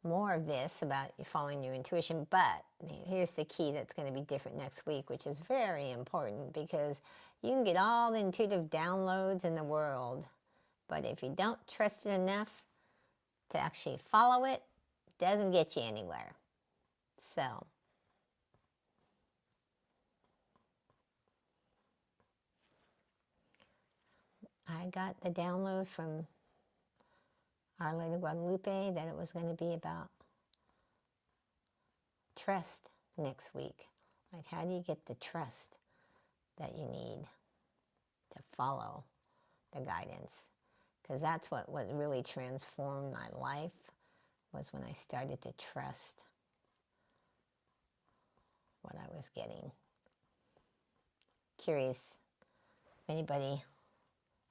Speaker 1: more of this about following your intuition. But here's the key that's going to be different next week, which is very important, because you can get all the intuitive downloads in the world, but if you don't trust it enough to actually follow it, it doesn't get you anywhere. So I got the download from Our Lady of Guadalupe that it was going to be about trust next week. Like, how do you get the trust that you need to follow the guidance? Because that's what really transformed my life, was when I started to trust what I was getting. Curious if anybody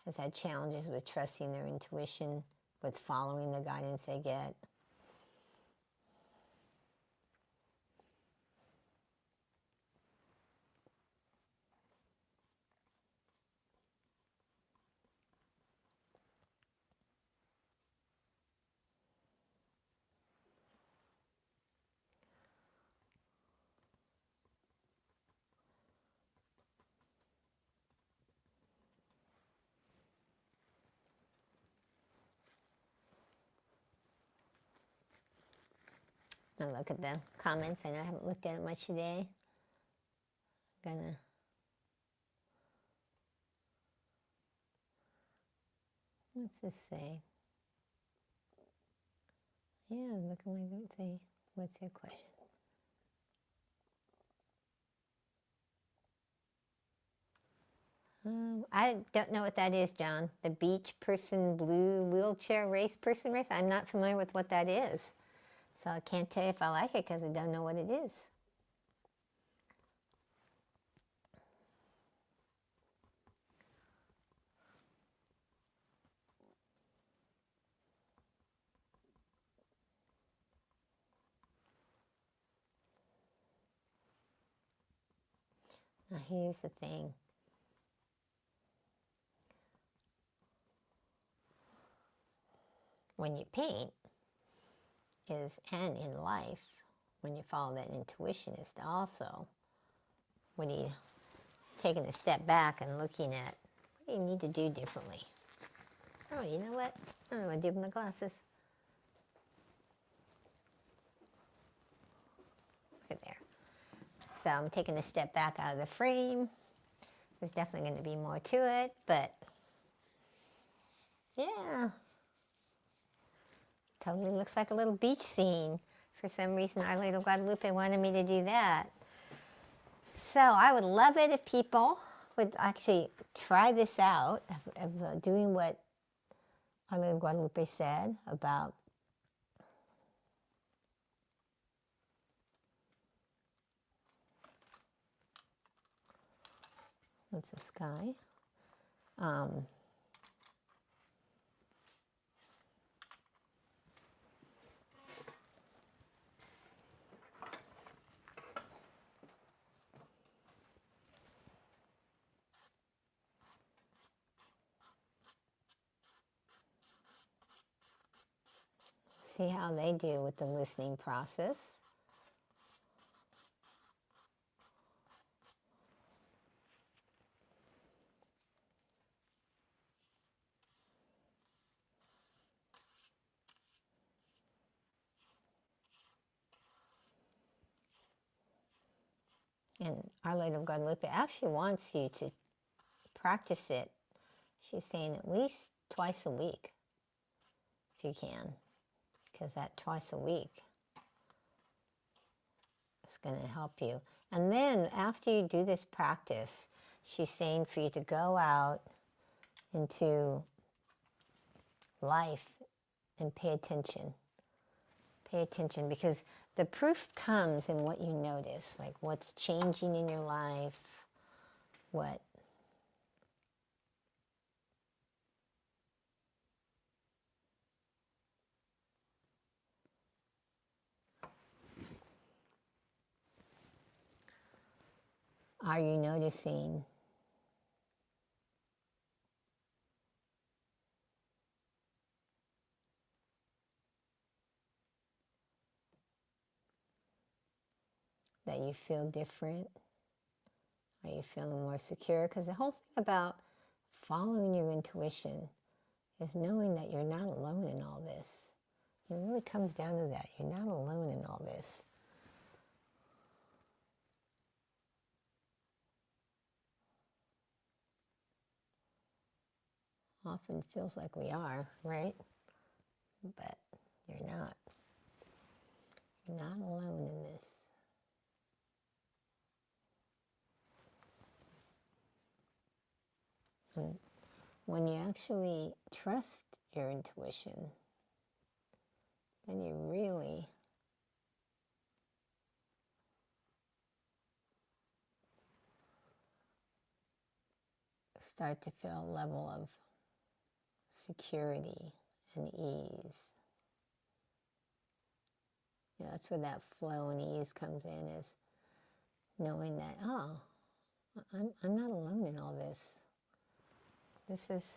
Speaker 1: has had challenges with trusting their intuition, with following the guidance they get. Now look at the comments. I know I haven't looked at it much today. What's this say? Yeah, looking like it would say, what's your question? I don't know what that is, John. The beach person, blue wheelchair race person race? I'm not familiar with what that is. So I can't tell you if I like it because I don't know what it is. Now here's the thing. When you paint, and in life, when you follow that intuition, is to also, when you taking a step back and looking at what do you need to do differently. Oh, you know what? I don't want to do my glasses. Look at there. So I'm taking a step back out of the frame. There's definitely going to be more to it, but yeah. Totally looks like a little beach scene. For some reason, Our Lady of Guadalupe wanted me to do that. So I would love it if people would actually try this out, of doing what Our Lady of Guadalupe said about what's the sky? See how they do with the listening process. And Our Lady of Guadalupe actually wants you to practice it. She's saying at least twice a week. if you can, because that twice a week is going to help you. And then after you do this practice, she's saying for you to go out into life and pay attention. Pay attention, because the proof comes in what you notice, like what's changing in your life, what are you noticing? That you feel different? Are you feeling more secure? Because the whole thing about following your intuition is knowing that you're not alone in all this. It really comes down to that. You're not alone in all this. Often feels like we are, right? But you're not. You're not alone in this. And when you actually trust your intuition, then you really start to feel a level of security and ease. You know, that's where that flow and ease comes in, is knowing that, oh, I'm not alone in all this. This is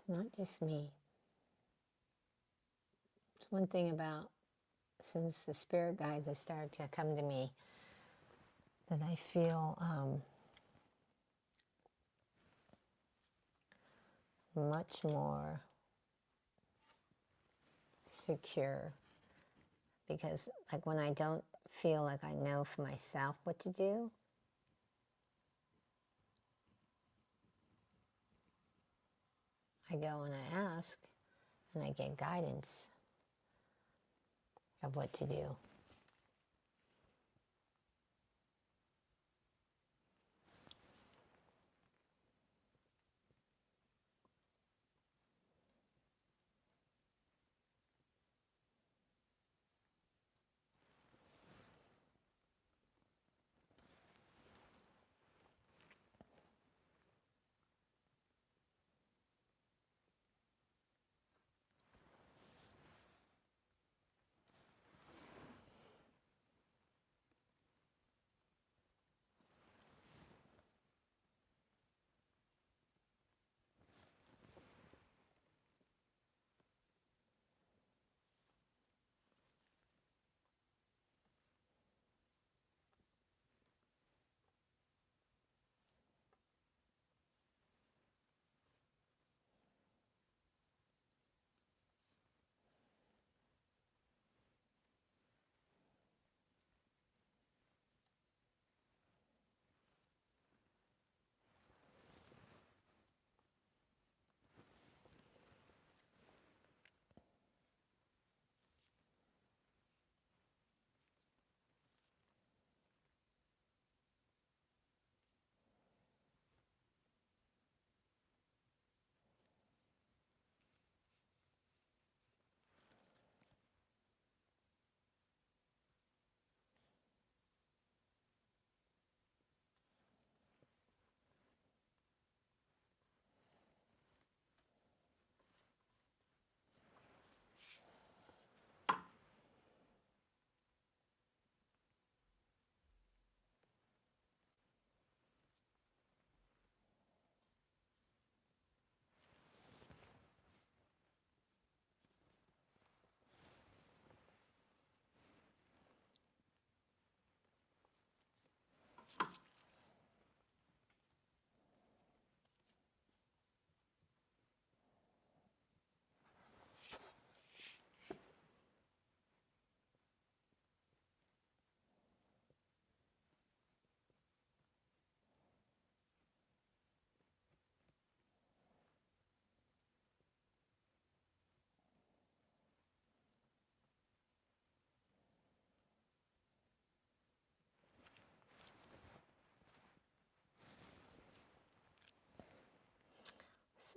Speaker 1: not just me. It's one thing about, since the spirit guides have started to come to me, that I feel much more secure. Because like when I don't feel like I know for myself what to do, I go and I ask, and I get guidance of what to do.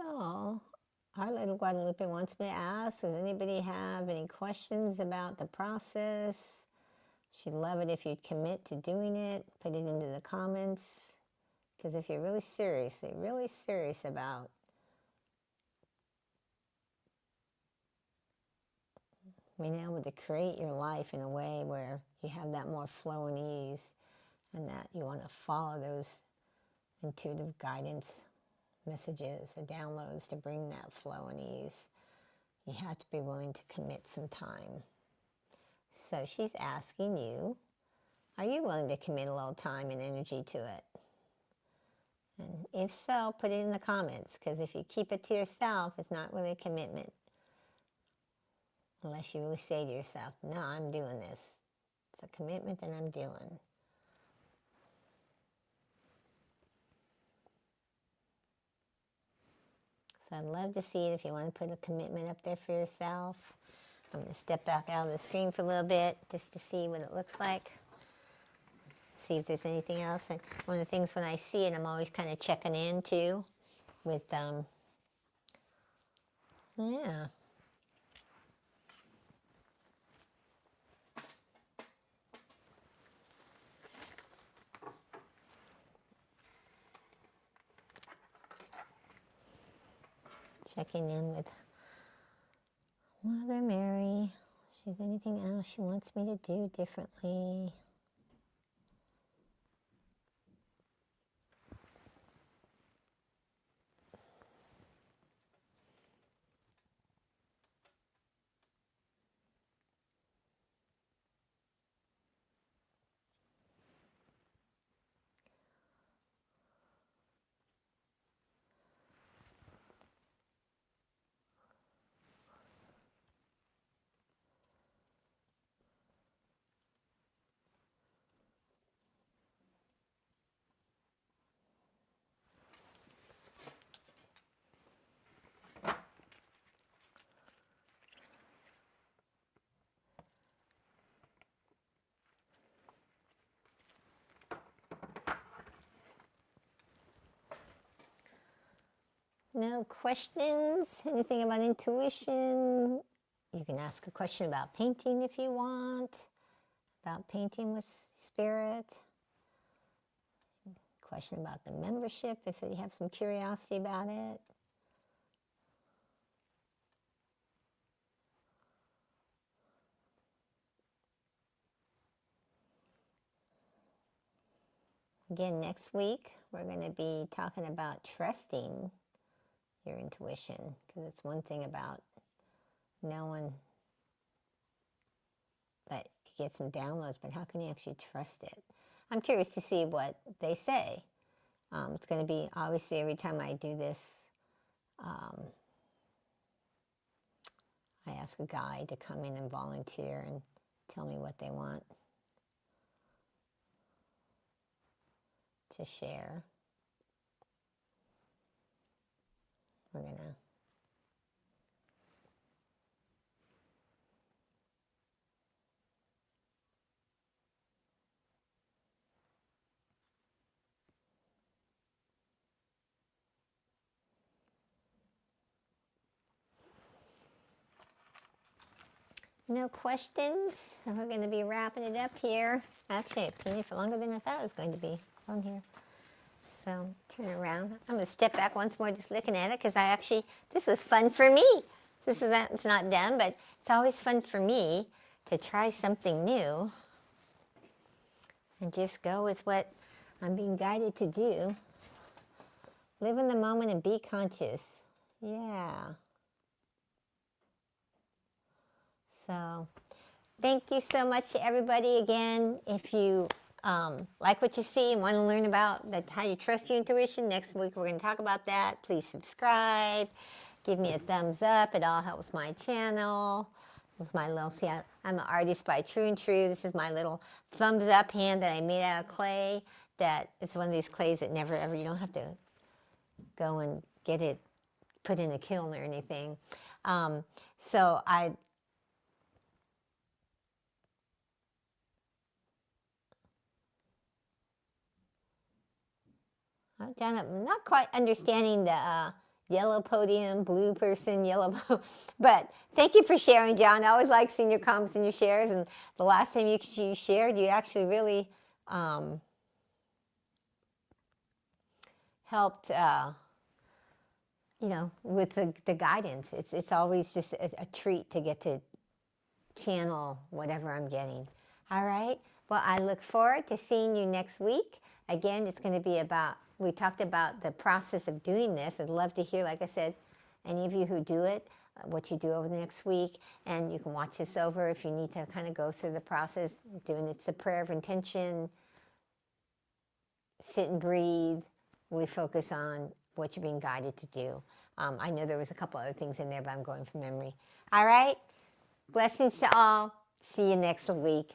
Speaker 1: So, our little Guadalupe wants me to ask, does anybody have any questions about the process? She'd love it if you'd commit to doing it. Put it into the comments. Because if you're really serious about being able to create your life in a way where you have that more flow and ease, and that you want to follow those intuitive guidance messages and downloads to bring that flow and ease, you have to be willing to commit some time. So she's asking you, are you willing to commit a little time and energy to it? And if so, put it in the comments, because if you keep it to yourself, it's not really a commitment. Unless you really say to yourself, no, I'm doing this. It's a commitment that I'm doing. So I'd love to see it if you want to put a commitment up there for yourself. I'm going to step back out of the screen for a little bit just to see what it looks like. See if there's anything else. And one of the things when I see it, I'm always kind of checking in too with, yeah. Checking in with Mother Mary. If there's anything else she wants me to do differently. No questions? Anything about intuition? You can ask a question about painting if you want. About painting with spirit. Question about the membership if you have some curiosity about it. Again, next week we're going to be talking about trusting your intuition, because it's one thing about knowing that you get some downloads, but how can you actually trust it? I'm curious to see what they say. It's going to be, obviously, every time I do this, I ask a guide to come in and volunteer and tell me what they want to share. We're going to no questions. So we're going to be wrapping it up here. Actually, it painted for longer than I thought it was going to be. It's on here. So turn around. I'm going to step back once more just looking at it, because this was fun for me. It's not done, but it's always fun for me to try something new and just go with what I'm being guided to do. Live in the moment and be conscious. Yeah. So thank you so much to everybody again. If you like what you see and want to learn about how you trust your intuition, next week we're going to talk about that. Please subscribe. Give me a thumbs up. It all helps my channel. This is my little, see, I'm an artist by True and True. This is my little thumbs up hand that I made out of clay. That it's one of these clays that never ever, you don't have to go and get it put in a kiln or anything. So John, I'm not quite understanding the yellow podium, blue person, yellow. But thank you for sharing, John. I always like seeing your comments and your shares. And the last time you shared, you actually really helped, with the guidance. It's always just a treat to get to channel whatever I'm getting. All right. Well, I look forward to seeing you next week. Again, it's going to be about, we talked about the process of doing this. I'd love to hear, like I said, any of you who do it, what you do over the next week. And you can watch this over if you need to kind of go through the process. Doing it's the prayer of intention, sit and breathe, really focus on what you're being guided to do. I know there was a couple other things in there, but I'm going from memory. All right. Blessings to all. See you next week.